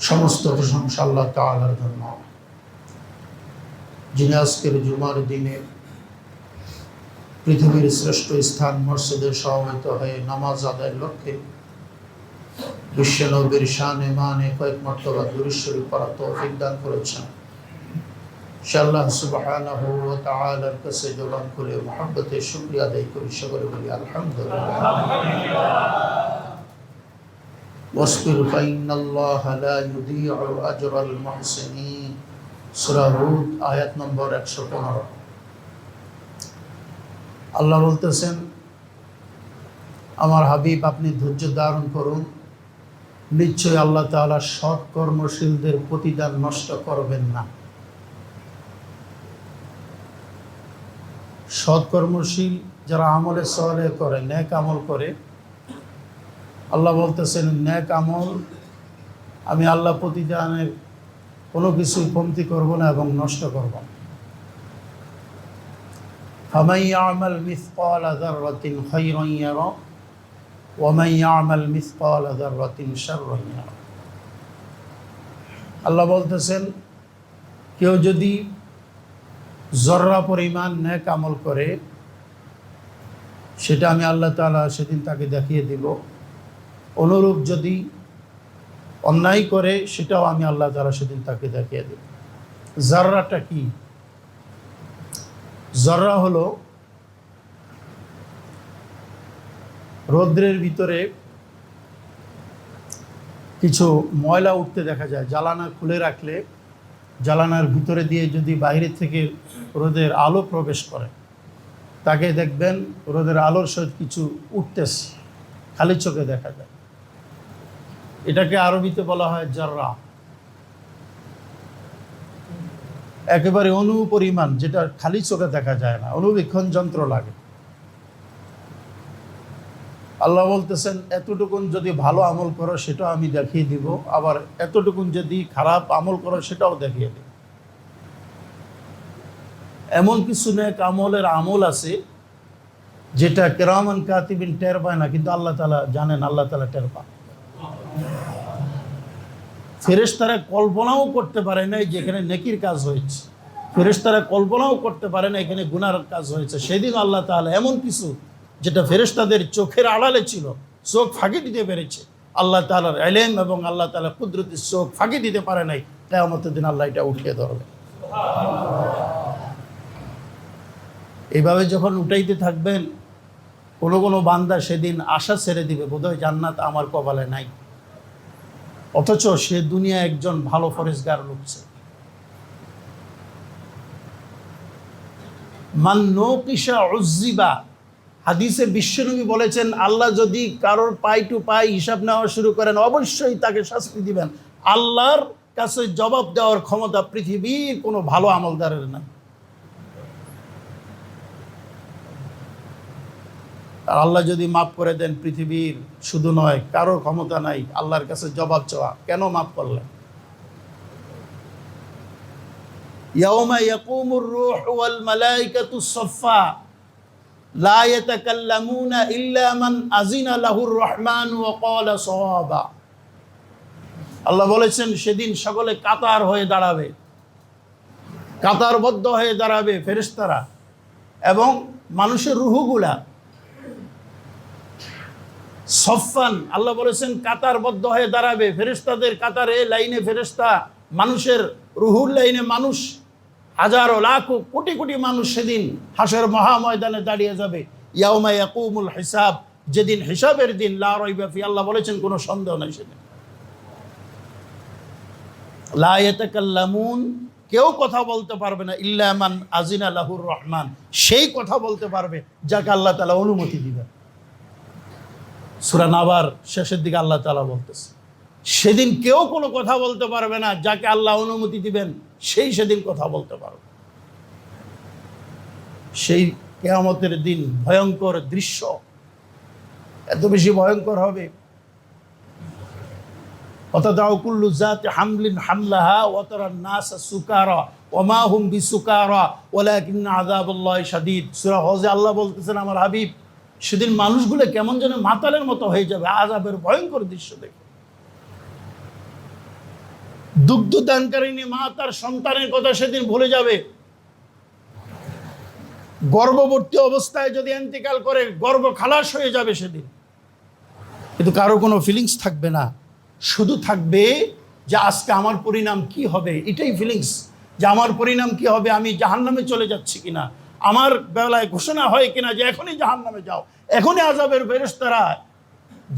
সমস্ত প্রশংসা আল্লাহ তাআলার জন্য, যিনি আজকের জুমার দিনে পৃথিবীর শ্রেষ্ঠ স্থান মসজিদে সমবেত হয়ে নামাজ আদায়ের লক্ষ্যে বিশ্ব নবীর শানে মানে কয়েক মর্তবা দুরূদ শরীফ পড়ার তৌফিক দান করেছেন। আল্লাহ সুবহানাহু ওয়া তাআলার কাছে জবান খুলে মুহাব্বতে শুকরিয়া আদায় করি, সকলে বলি আলহামদুলিল্লাহ। ওয়াসবির ফাইনাল্লাহা লা ইউযীউ আজরাল মুহসিনিন, সূরা হুদ আয়াত নম্বর 115। আল্লাহ বলতেছেন, আমার হাবিব আপনি ধৈর্য ধারণ করুন, নিশ্চয়ই আল্লাহ তাআলা সৎ কর্মশীলদের প্রতিদান নষ্ট করবেন না। সৎ কর্মশীল যারা আমলে সালেহ করে, নেক আমল করে, আল্লাহ বলতেছেন নেক আমল আমি আল্লাহ প্রতিদানের কোনো কিছুই কমতি করব না এবং নষ্ট করব না। ফামান ইয়ামাল মিসকালা যাররাতিন খায়রান ইয়ারা ওয়া মান ইয়ামাল মিসকালা যাররাতিন শাররান ইয়ারা। আল্লাহ বলতেছেন কেউ যদি জররা পরিমাণ নেক আমল করে সেটা আমি আল্লাহ তাআলা সেদিন তাকে দেখিয়ে দিব। অনুরূপ যদি অন্যায় করে সেটাও আমি আল্লাহ তাআলা সেদিন তাকে দেখিয়ে দেব। জাররাটা কি? জাররা হলো রৌদ্রের ভিতরে কিছু ময়লা উঠতে দেখা যায়, জ্বালানা খুলে রাখলে জ্বালানার ভিতরে দিয়ে যদি বাইরে থেকে রোদের আলো প্রবেশ করে তাকে দেখবেন রোদের আলোর সহিত কিছু উঠতেছে, খালি চোখে দেখা যায়। এটাকে আরবিতে বলা হয় জাররা। একেবারে অণু পরিমাণ, যেটা খালি চোখে দেখা যায় না, অনুবীক্ষণ যন্ত্র লাগে। আল্লাহ বলতেছেন এতটুকুন যদি ভালো আমল করো সেটাও আমি দেখিয়ে দিব, আবার এতটুকুন যদি খারাপ আমল করো সেটাও দেখিয়ে দিব। এমন কিছু নেক আমলের আমল আছে যেটা কিরামান কাতিবিন টের পায় না, কিন্তু আল্লাহ তাআলা জানেন, আল্লাহ তাআলা টের পান। ফেরেশতারা কল্পনাও করতে পারে না যেখানে নেকির কাজ হয়েছে, ফেরেশতারা কল্পনাও করতে পারে না এখানে গুনার কাজ হয়েছে। সেদিন আল্লাহ তাআলা এমন কিছু যেটা ফেরেশতাদের চোখের আড়ালে ছিল, চোখ ফাঁকি দিতে পেরেছে, আল্লাহ তাআলার ইলম এবং আল্লাহ তাআলার কুদরতের চোখ ফাঁকি দিতে পারে নাই, কিয়ামতের দিন আল্লাহ এটা উঠিয়ে ধরবে। এইভাবে যখন উঠাইতে থাকবেন কোনো কোনো বান্দা সেদিন আশা ছেড়ে দিবে, বোধহয় জান্নাত আমার কপালে নাই, অথচ সে দুনিয়া একজন ভালো ফরেজগার লোকছে। মান নুকিশা উযযিবা, হাদিসে বিশ্বনবী বলেছেন আল্লাহ যদি কারোর পাই টু পাই হিসাব নেওয়া শুরু করেন অবশ্যই তাকে শাস্তি দিবেন। আল্লাহর কাছে জবাব দেওয়ার ক্ষমতা পৃথিবীর কোনো ভালো আমলদারের নাই। আর আল্লাহ যদি মাফ করে দেন, পৃথিবীর শুধু নয় কারোর ক্ষমতা নাই আল্লাহর কাছে জবাব চাওয়া, কেন মাফ করলেন। ইয়াউমা ইয়াকুমুর রূহু ওয়াল মালাইকাতু সাফফা লা ইয়াতাকাল্লামুনা ইল্লা মান আযিনা লাহুর রহমান ওয়া ক্বালা সাওয়াবা। আল্লাহ বলেছেন সেদিন সকলে কাতার হয়ে দাঁড়াবে, কাতারবদ্ধ হয়ে দাঁড়াবে ফেরেশতারা এবং মানুষের রূহগুলা সফান। আল্লাহ বলেছেন কাতারবদ্ধ হয়ে দাঁড়াবে, ফেরেশতাদের কাতারে লাইনে ফেরেশতা, মানুষের রুহুর লাইনে মানুষ, হাজারো লাখো কোটি কোটি মানুষ সেদিন হাসর মহা ময়দানে দাঁড়িয়ে যাবে। ইয়াউমা ইয়াকুমুল হিসাব, যেদিন হিসাবের দিন, লা রাইবা ফি, আল্লাহ বলেছেন কোনো সন্দেহ নাই সেদিন। লা ইয়াতাকাল্লামুন, কেউ কথা বলতে পারবে না, ইল্লা মান আযিনা লাহুর রহমান, সেই কথা বলতে পারবে যাকে আল্লাহ তাআলা অনুমতি দিবেন। সূরা নাবার শেষের দিকে আল্লাহ তাআলা বলতেছে সেদিন কেউ কোনো কথা বলতে পারবে না, যাকে আল্লাহ অনুমতি দিবেন সেই সেদিন কথা বলতে পারবে। সেই কিয়ামতের দিন ভয়ঙ্কর দৃশ্য, এত বেশি ভয়ঙ্কর হবে। ওয়াতাদাউ কুল্লু যাতি হামলিন হামলাহা ওয়া তারান নাসা সুকারা ওয়া মা হুম বিসুকারা ওয়ালাকিন্না আযাবাল্লাহি শাদীদ। সূরা হজে আল্লাহ বলতেছেন আমার হাবিব সেদিন মানুষগুলো কেমন যেন মাতালের মতো হয়ে যাবে আযাবের ভয়ঙ্কর দৃশ্য দেখে। দুগ্ধ দানকারিনী মা তার সন্তানের কথা সেদিন ভুলে যাবে। গর্ভবতী অবস্থায় যদি ইন্তেকাল করে গর্ভ খালাস হয়ে যাবে সেদিন, কিন্তু কারো কোনো ফিলিংস থাকবে না, শুধু থাকবে যে আজকে আমার পরিণাম কি হবে, এটাই ফিলিংস, যে আমার পরিণাম কি হবে, আমি জাহান্নামে চলে যাচ্ছি কিনা, আমার বেলায় ঘোষণা হয় কিনা যে এখনই জাহান্নামে যাও, এখনই আযাবের ফেরেশতারা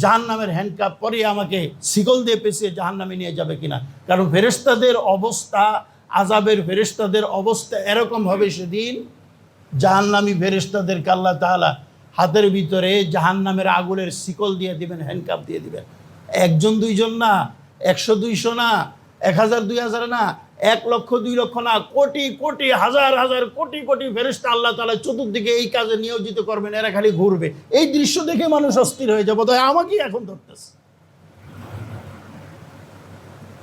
জাহান্নামের হ্যান্ডকাপ পরিয়ে আমাকে শিকল দিয়ে পেঁচিয়ে জাহান্নামে নিয়ে যাবে কিনা। কারণ ফেরেশতাদের অবস্থা, আযাবের ফেরেশতাদের অবস্থা এরকম হবে সেদিন, জাহান্নামী ফেরেশতাদেরকে আল্লাহ তাআলা হাতের ভিতরে জাহান্নামের আগুনের শিকল দিয়ে দিবেন, হ্যান্ডকাপ দিয়ে দিবেন। একজন দুইজন না, 100 200 না, 1000 2000 না, 1 লক্ষ 2 লক্ষ না, কোটি কোটি হাজার হাজার কোটি কোটি ফেরেশতা আল্লাহ তাআলা চতুর্দিকে এই কাজে নিয়োজিত করবেন, এরা খালি ঘুরবে। এই দৃশ্য দেখে মানুষ অস্থির হয়ে যাবে, বোধহয় আমাকেই এখন ধরতেছে।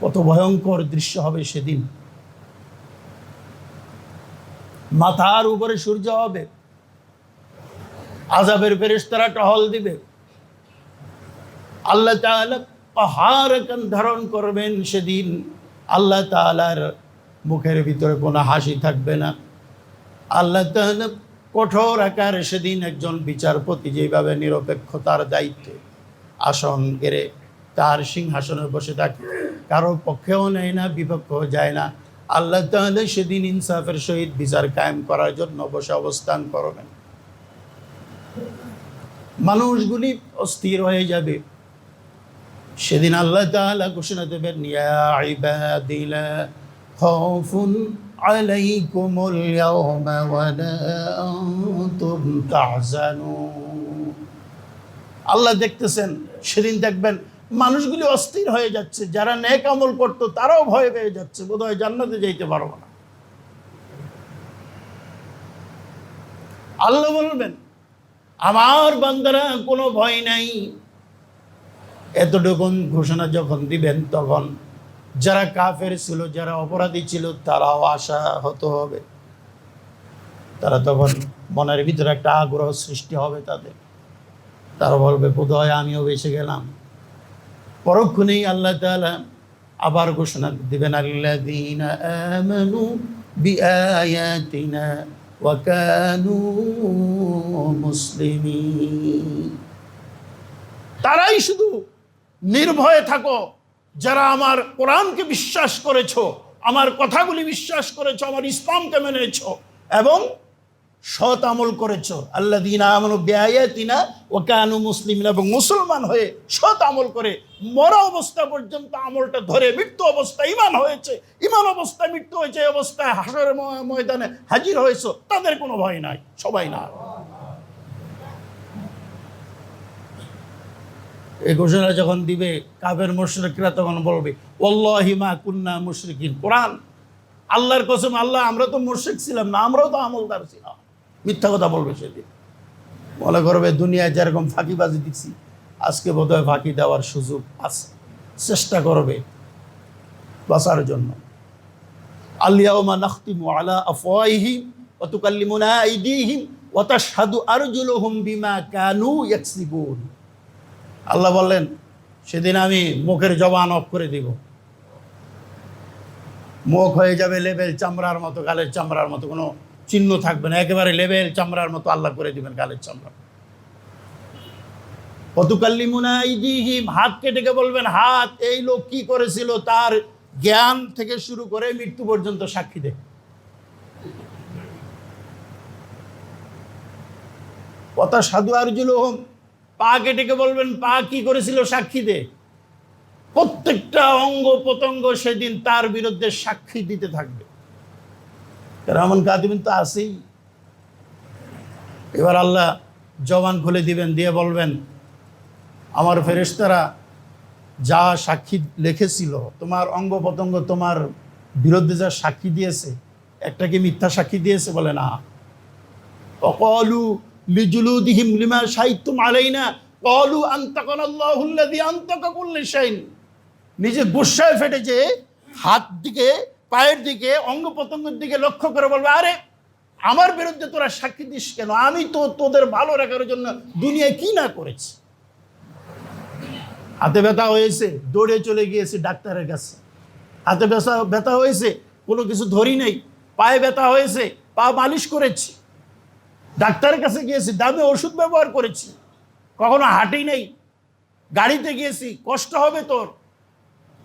কত ভয়ঙ্কর দৃশ্য হবে সেদিন। মাথার উপরে সূর্য হবে, আযাবের ফেরেশতারা টহল দিবে, আল্লাহ তাআলা পাহাড় কান ধারণ করবেন সেদিন। আল্লাহ তাআলার মুখের ভিতরে কোনো হাসি থাকবে না। আল্লাহ তাআলা কঠোর আকারে সেদিন একজন বিচারপতি যেভাবে নিরপেক্ষতার দায়িত্বে আসন গেড়ে তার সিংহাসনে বসে থাকে, কারো পক্ষেও নেয় না, বিপক্ষেও যায় না। আল্লাহ তাআলা সেদিন ইনসাফের সহিত বিচার কায়েম করার জন্য বসে অবস্থান করবেন। মানুষগুলি অস্থির হয়ে যাবে সেদিন। আল্লাহ তাআলা ঘোষণা দেবেন, ইয়া ইবাদি লা খাউফুন আলাইকুমুল ইয়াওমা ওয়া লা আনতুম তাহজানুন। আল্লাহ দেখতেছেন সেদিন, দেখবেন মানুষগুলি অস্থির হয়ে যাচ্ছে, যারা নেক আমল করতো তারাও ভয় পেয়ে যাচ্ছে, বোধহয় জান্নাতে যাইতে পারবো না। আল্লাহ বলবেন, আমার বান্দারা কোনো ভয় নাই। এতটুকুন ঘোষণা যখন দিবেন তখন যারা কাফের ছিল, যারা অপরাধী ছিল, তারাও আশাহত হবে। তারা তখন মনের ভিতরে একটা আগ্রহ সৃষ্টি হবে তাদের, তারা বলবে বোধহয় আমিও বেঁচে গেলাম। পরক্ষণেই আল্লাহ তাআলা আবার ঘোষণা দিবেন, আল্লাযীনা আমানু বিআয়াতিনা ওয়া কানু মুসলিমিন। তারাই শুধু নির্ভয়ে থাকো যারা আমার কোরআনকে বিশ্বাস করেছো, আমার কথাগুলি বিশ্বাস করেছো, আমার ইসলামকে মেনেছো এবং সৎ আমল করেছো। আল্লাযীনা আমানু বিআয়াতিনা ওয়া কানু মুসলিমিন, এবং মুসলমান হয়ে সৎ আমল করে মরা অবস্থা পর্যন্ত আমলটা ধরে মৃত্যু অবস্থায় ঈমান হয়েছে, ঈমান অবস্থায় মৃত্যু হয়েছে, এই অবস্থায় হাসরের ময়দানে হাজির হয়েছো, তাদের কোনো ভয় নাই। সবাই না, এই ঘোষণা যখন দিবে কাফের মুশরিকরা তখন বলবে, ওয়াল্লাহি মা কুন্না মুশরিকিন। কোরআন, আল্লাহর কসম, আল্লাহ আমরা তো মুশরিক ছিলাম না, আমরাও তো আমলদার ছিলাম। মিথ্যা কথা বলবে সেদিন। মনে করবে দুনিয়ায় যেরকম ফাঁকিবাজি দিচ্ছি, আজকে বোধহয় ফাঁকি দেওয়ার সুযোগ আছে, চেষ্টা করবে বাঁচার জন্য। আল-ইয়াওমা নাখতিমু আলা আফওয়াহিহিম ওয়া তুকাল্লিমুনা আইদিহিম ওয়া তাশহাদু আরজুলুহুম বিমা কানু ইয়াকসিবুন। আল্লাহ বললেন, সেদিন আমি মুখের জবান অফ করে দিব, মুখ হয়ে যাবে লেবেল চামড়ার মতো, গালের চামড়ার মতো, কোনো চিহ্ন থাকবে না, একেবারে লেবেল চামড়ার মতো আল্লাহ করে দিবেন গালের চামড়া। ওয়াতুকাল্লিমুনা আইদিহিম, হাত কেটে বলবেন, হাত এই লোক কি করেছিল তার জ্ঞান থেকে শুরু করে মৃত্যু পর্যন্ত সাক্ষী দে। ওয়া তাশহাদু আরজুলুহুম, পা কেটে বলবেন, পা কি করেছিল সাক্ষী দে। প্রত্যেকটা অঙ্গ প্রত্যঙ্গ সেদিন তার বিরুদ্ধে সাক্ষী দিতে থাকবে। কিরামান কাতিবিন তো আছেই। এবার আল্লাহ জবান খুলে দিবেন, দিয়ে বলবেন, আমার ফেরেশতারা যা সাক্ষী লিখেছিল, তোমার অঙ্গ প্রত্যঙ্গ তোমার বিরুদ্ধে যা সাক্ষী দিয়েছে, একটা কি মিথ্যা সাক্ষী দিয়েছে? বলে না। ওয়াকালু লিজুলুদিহিম লিমা শাহিদতুম আলাইনা ক্বালু আনতাকানাল্লাহুল্লাযী আনতাকা কুল্লা শাইইন। নিজে গুসায় ফেটেছে, হাত দিকে, পায়ের দিকে, অঙ্গ প্রত্যঙ্গের দিকে লক্ষ্য করে বলবে, আরে আমার বিরুদ্ধে তোরা সাক্ষী দিস কেন? আমি তো তোদের ভালো রাখার জন্য দুনিয়ায় কি না করেছি। হাতে ব্যথা হয়েছে, দৌড়ে চলে গিয়েছে ডাক্তারের কাছে। হাতে ব্যথা হয়েছে, কোনো কিছু ধরি নেই, পায়ে ব্যথা হয়েছে, পা মালিশ করেছি, ডাক্তারের কাছে গিয়েছি, দামে ওষুধ ব্যবহার করেছি, কখনো হাঁটি নেই, গাড়িতে গিয়েছি, কষ্ট হবে তোর,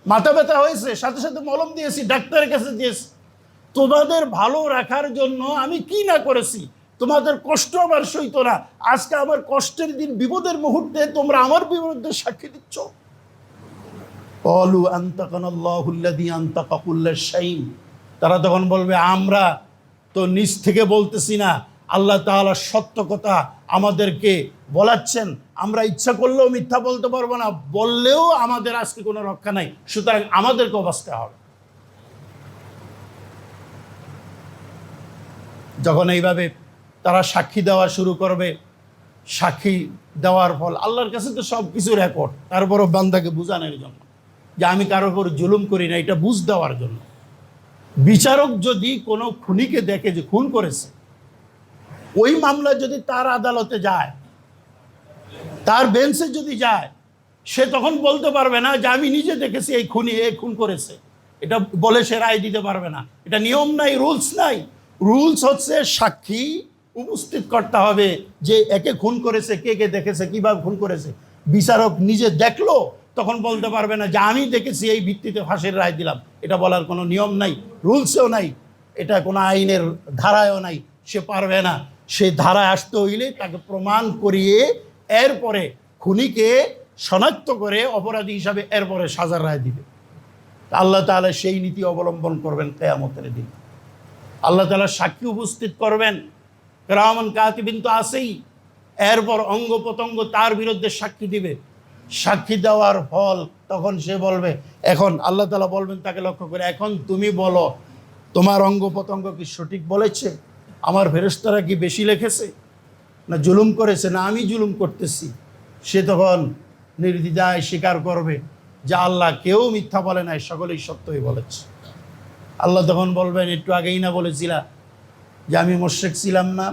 মাথা ব্যথা হয়েছে, সাথে সাথে মলম দিয়েছি, ডাক্তারের কাছে দিয়েছি। তোমাদের ভালো রাখার জন্য আমি কি না করেছি, তোমাদের কষ্ট আমার সইতো না, আজকে আমার কষ্টের দিন, বিপদের মুহূর্তে তোমরা আমার বিরুদ্ধে সাক্ষী দিচ্ছ। ক্বালু আনতাকানাল্লাহুল্লাযী আনতাকা কুল্লা শাইইন, তারা তখন বলবে আমরা তো নিজ থেকে বলতেছি না, আল্লাহ তাআলা সত্য কথা আমাদেরকে বলাচ্ছেন, আমরা ইচ্ছা করলেও মিথ্যা বলতে পারবো না, বললেও আমাদের আজকে কোনো রক্ষা নাই, সুতরাং আমাদেরকেও বাঁচতে হবে। যখন এইভাবে তারা সাক্ষী দেওয়া শুরু করবে, সাক্ষী দেওয়ার ফল আল্লাহর কাছে তো সব কিছু রেকর্ড, তারপরও বান্দাকে বুঝানোর জন্য যে আমি কারোর উপর জুলুম করি না, এটা বুঝ দেওয়ার জন্য। বিচারক যদি কোনো খুনিকে দেখে যে খুন করেছে, ওই মামলা যদি তার আদালতে যায়, তার বেঞ্চে যদি যায়, সে তখন বলতে পারবে না যে আমি নিজে দেখেছি এই খুনি এ খুন করেছে, এটা বলে সে রায় দিতে পারবে না। এটা নিয়ম নাই, রুলস নাই। রুলস হচ্ছে সাক্ষী উপস্থিত করতে হবে যে একে খুন করেছে, কে কে দেখেছে, কিভাবে খুন করেছে। বিচারক নিজে দেখলো, তখন বলতে পারবে না যে আমি দেখেছি এই ভিত্তিতে ফাঁসির রায় দিলাম, এটা বলার কোনো নিয়ম নাই, রুলসেও নাই, এটা কোনো আইনের ধারায়ও নাই, সে পারবে না। সে ধারায় আসতে হইলে তাকে প্রমাণ করিয়ে এরপরে খুনিকে শনাক্ত করে অপরাধী হিসাবে এরপরে সাজার রায় দিবে। আল্লাহ তাআলা সেই নীতি অবলম্বন করবেন কিয়ামতের দিন। আল্লাহ তাআলা সাক্ষী উপস্থিত করবেন, কিরামান কাতিবিন তো আছেই, এরপর অঙ্গ প্রত্যঙ্গ তার বিরুদ্ধে সাক্ষী দিবে। সাক্ষী দেওয়ার ফল তখন সে বলবে, এখন আল্লাহ তাআলা বলবেন তাকে লক্ষ্য করে, এখন তুমি বলো তোমার অঙ্গ প্রত্যঙ্গ কি সঠিক বলেছে, আমার ফেরেশতারা কি বেশি লিখেছে, না জুলুম করেছে, না আমি জুলুম করতেছি। সে তখন নির্দ্বিধায় স্বীকার করবে যে আল্লাহ কেউ মিথ্যা বলে নাই, সকলেই সত্যই বলেছে। আল্লাহ তখন বলবেন, একটু আগেই না বলেছিলা যে আমি মুশরিক ছিলাম না,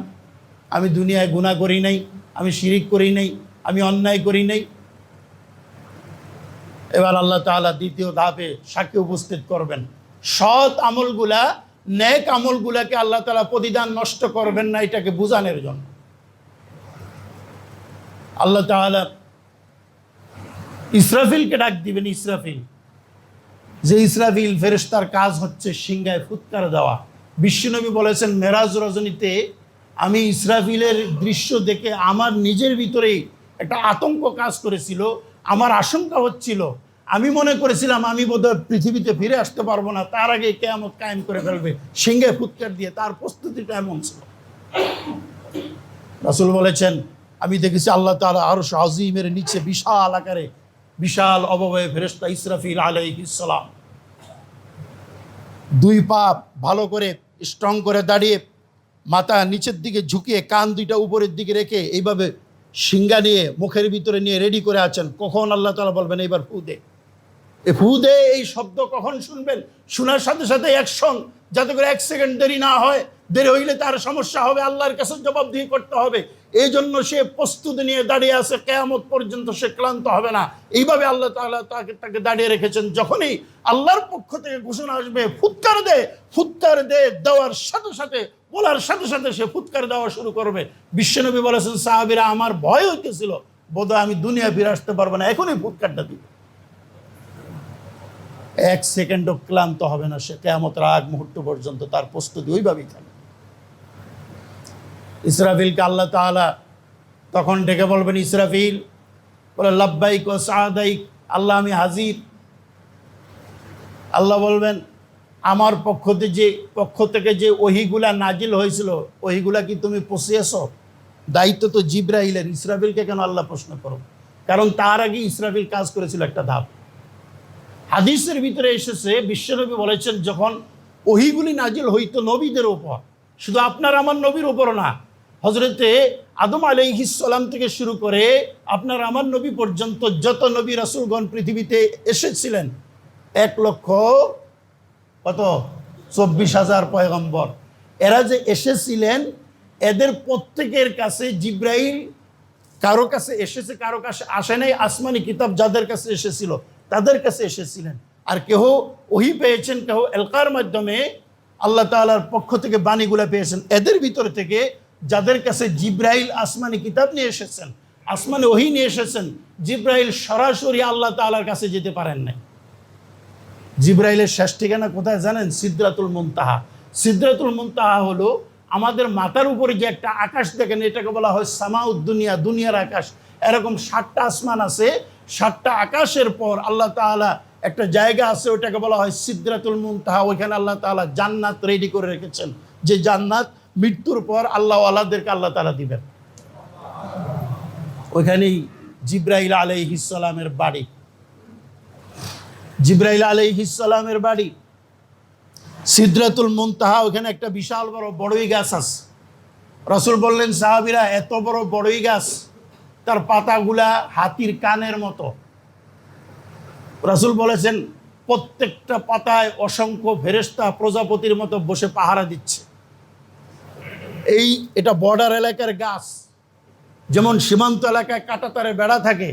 আমি দুনিয়ায় গুনাহ করি নাই, আমি শিরিক করি নাই, আমি অন্যায় করি নাই। এবার আল্লাহ তাআলা দ্বিতীয় ধাপে সাক্ষী উপস্থিত করবেন। সৎ আমলগুলা, নেক আমলগুলাকে আল্লাহ তাআলা প্রতিদান নষ্ট করবেন না, এটাকে বোঝানোর জন্য আল্লাহ তাআলা ইসরাফিলকে ডাক দিবেন। ইসরাফিল, যে ইসরাফিল ফেরেশতার কাজ হচ্ছে সিংহায় ফুৎকার দেওয়া। বিশ্বনবী বলেছেন, মেরাজ রজনীতে আমি ইসরাফিলের দৃশ্য দেখে আমার নিজের ভিতরেই একটা আতঙ্ক কাজ করেছিল। আমার আশঙ্কা হচ্ছিল, আমি মনে করেছিলাম আমি বোধহয় পৃথিবীতে ফিরে আসতে পারবো না, তার আগে কিয়ামত কায়েম করে ফেলবে সিংহে ফুৎকার দিয়ে। তার প্রস্তুতিটা এমন ছিল। রাসূল বলেছেন, আমি দেখেছি আল্লাহ তাআলা আরশ আজিমের নিচে বিশাল আকারে বিশাল অবয়বে ফেরেশতা ইসরাফিল আলাইহিস সালাম দুই পা ভালো করে স্ট্রং করে দাঁড়িয়ে, মাথা নিচের দিকে ঝুঁকিয়ে, কান দুইটা উপরের দিকে রেখে এইভাবে সিংহা নিয়ে মুখের ভিতরে নিয়ে রেডি করে আছেন। কখন আল্লাহ তাআলা বলবেন এইবার ফু দে, এ ফু দে, এই শব্দ কখন শুনবেন, শোনার সাথে সাথে অ্যাকশন, যাতে করে 1 সেকেন্ড দেরি না হয়। দেরি হইলে তার সমস্যা হবে, আল্লাহর কাছে জবাবদিহি করতে হবে। এই জন্য সে প্রস্তুতি নিয়ে দাঁড়িয়ে আছে, কিয়ামত পর্যন্ত সে ক্লান্ত হবে না। এইভাবে আল্লাহ তাআলা তাকে দাঁড়িয়ে রেখেছেন। যখনই আল্লাহর পক্ষ থেকে ঘোষণা আসবে ফুৎকার দে, ফুৎকার দে, দেওয়ার সাথে সাথে, বলার সাথে সাথে সে ফুৎকার দেওয়া শুরু করবে। বিশ্বনবী বলেছেন, সাহাবীরা আমার ভয় হইতেছিল, বোধহয় আমি দুনিয়া ফিরে আসতে পারবো না, এখনই ফুৎকারটা দিব। 1 সেকেন্ডও ক্লান্ত হবে না সে, কিয়ামতের আগ মুহূর্ত পর্যন্ত তার প্রস্তুতি ওইভাবেই থাকবে। ইসরাফিলকে আল্লাহ তাআলা তখন ডেকে বলবেন, ইসরাফিল বলে, লাব্বাইক ওয়া সাআদাইক, আল্লাহ আমি হাজির। আল্লাহ বলবেন, আমার পক্ষ থেকে যে ওহীগুলা নাজিল হয়েছিল, ওহীগুলা কি তুমি পৌঁছিয়েছো? দায়িত্ব তো জিবরাইলের, ইসরাফিলকে কেন আল্লাহ প্রশ্ন করো? কারণ তার আগে ইসরাফিল কাজ করেছিল একটা ধাপ। হাদিসের ভিতরে এসেছে, বিশ্বনবী বলেছেন, যখন ওহীগুলি নাজিল হইতো নবীদের উপর, শুধু আপনার আমার নবীর উপর না, হজরতে আদম আলাইহিস সালাম থেকে শুরু করে আপনার আমার নবী পর্যন্ত যত নবী রাসূলগণ পৃথিবীতে এসেছিলেন, 1,24,000 পয়গম্বর, এরা যে এসেছিলেন, এদের প্রত্যেকের কাছে জিবরাইল কারো কাছে এসেছে, কারো কাছে আসে নাই। আসমানি কিতাব যাদের কাছে এসেছিল তাদের কাছে এসেছিলেন। আর কেহ ওহী পেয়েছেন, কেহ এলকার মাধ্যমে আল্লাহ তাআলার পক্ষ থেকে বাণীগুলো পেয়েছেন। এদের ভিতর থেকে যাদের কাছে জিব্রাইল আসমানি কিতাব নিয়ে এসেছেন, আসমানে ওহী নিয়ে এসেছেন, জিব্রাইল সরাসরি আল্লাহ তাআলার কাছে যেতে পারেন নাই। জিব্রাইলের শেষ ঠিকানা কোথায় জানেন? সিদরাতুল মুনতাহা। সিদরাতুল মুনতাহা হলো আমাদের মাথার উপরে যে একটা আকাশ দেখেন, এটাকে বলা হয় সামাউদ দুনিয়া, দুনিয়ার আকাশ। এরকম 7টা আসমান আছে, 7টা আকাশের পর আল্লাহ তাআলা একটা জায়গা আছে, ওটাকে বলা হয় সিদরাতুল মুনতাহা। ওইখানে আল্লাহ তাআলা জান্নাত রেডি করে রেখেছেন, যে জান্নাত মৃত্যুর পর আল্লাহওয়ালাদেরকে আল্লাহ তাআলা দিবেন। ওইখানেই জিব্রাইল আলাইহিস সালামের বাড়ি। জিব্রাইল আলাইহিস সালামের বাড়ি সিদরাতুল মুনতাহা। ওখানে একটা বিশাল বড় বড়ই গাছ আছে। রাসূল বললেন, সাহাবীরা, এত বড় বড়ই গাছ, তার পাতাগুলা হাতির কানের মতো। রাসূল বলেছেন, প্রত্যেকটা পাতায় অসংখ্য ফেরেশতা প্রজাপতির মতো বসে পাহারা দিচ্ছে। এটা বর্ডার এলাকার গাছ। যেমন সীমান্ত এলাকায় কাঁটাতারে বেড়া থাকে,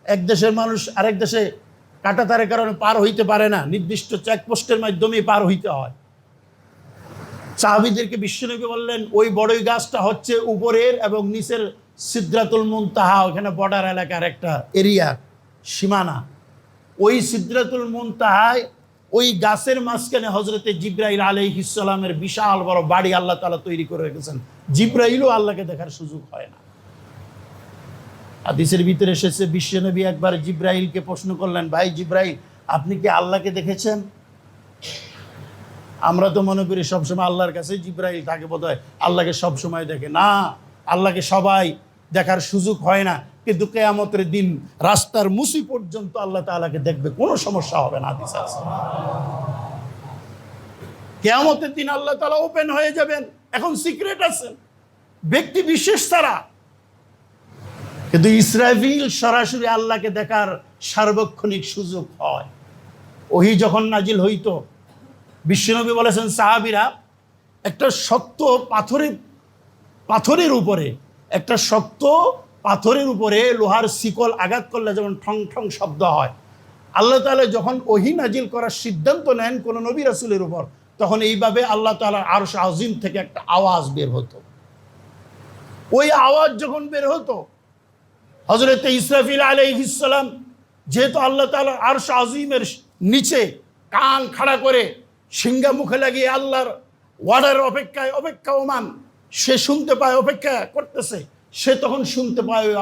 এক দেশের মানুষ আরেক দেশে কাঁটাতারের কারণে পার হইতে পারে না, নির্দিষ্ট চেকপোস্টের মাধ্যমে পার হইতে হয়। সাহাবীদেরকে বিশ্বনবী বললেন, ওই বড়ই গাছটা হচ্ছে উপরের এবং নিচের সিদরাতুল মুনতাহা, ওখানে বর্ডার এলাকার একটা এরিয়া, সীমানা। ওই সিদরাতুল মুনতাহায় ওই গাছের মাঝখানে হযরতে জিব্রাইল আলাইহিস সালামের বিশাল বড় বাড়ি আল্লাহ তাআলা তৈরি করে রেখেছেন। জিব্রাইলও আল্লাহকে দেখার সুযোগ হয় না। হাদিসের ভিতরে এসেছে, বিশ্বনবী একবার জিব্রাইলকে প্রশ্ন করলেন, ভাই জিব্রাইল, আপনি কি আল্লাহকে দেখেছেন? আমরা তো মনে করি সবসময় আল্লাহর কাছে জিব্রাইল থাকে, বোধহয় আল্লাহকে সবসময় দেখে। না, আল্লাহকে সবাই দেখার সুযোগ হয় না, কিন্তু কিয়ামতের দিন রাস্তার মুসি পর্যন্ত আল্লাহ তাআলাকে দেখবে, কোনো সমস্যা হবে না। হাদিস আছে, কিয়ামতের দিন আল্লাহ তাআলা ওপেন হয়ে যাবেন। এখন সিক্রেট আছে ব্যক্তি বিশেষ ছাড়া, কিন্তু ইসরাফিল সরাসরি আল্লাহকে দেখার সার্বক্ষণিক সুযোগ হয়। ওহী যখন নাজিল হইতো, বিশ্বনবী বলেছেন, সাহাবীরা, একটা শক্ত পাথরের উপরে, একটা শক্ত পাথরের উপরে লোহার শিকল আঘাত করলে যেমন ঠং ঠং শব্দ হয়, আল্লাহ তাআলা যখন ওহী নাজিল করার সিদ্ধান্ত নেন কোন নবী রাসূলের উপর, তখন এইভাবে আল্লাহ তাআলার আরশ আজিম থেকে একটা আওয়াজ বের হতো। ওই আওয়াজ যখন বের হতো, হযরতে ইসরাফিল আলাইহিস সালাম যেহেতু আল্লাহ তাআলার আরশ আজিমের নিচে কান খাড়া করে সিংহা মুখে লাগিয়ে আল্লাহর ওয়ার্ডারের অপেক্ষামান, সে শুনতে পায়, অপেক্ষা করতেছে, সে তখন শুনতে পায় ওই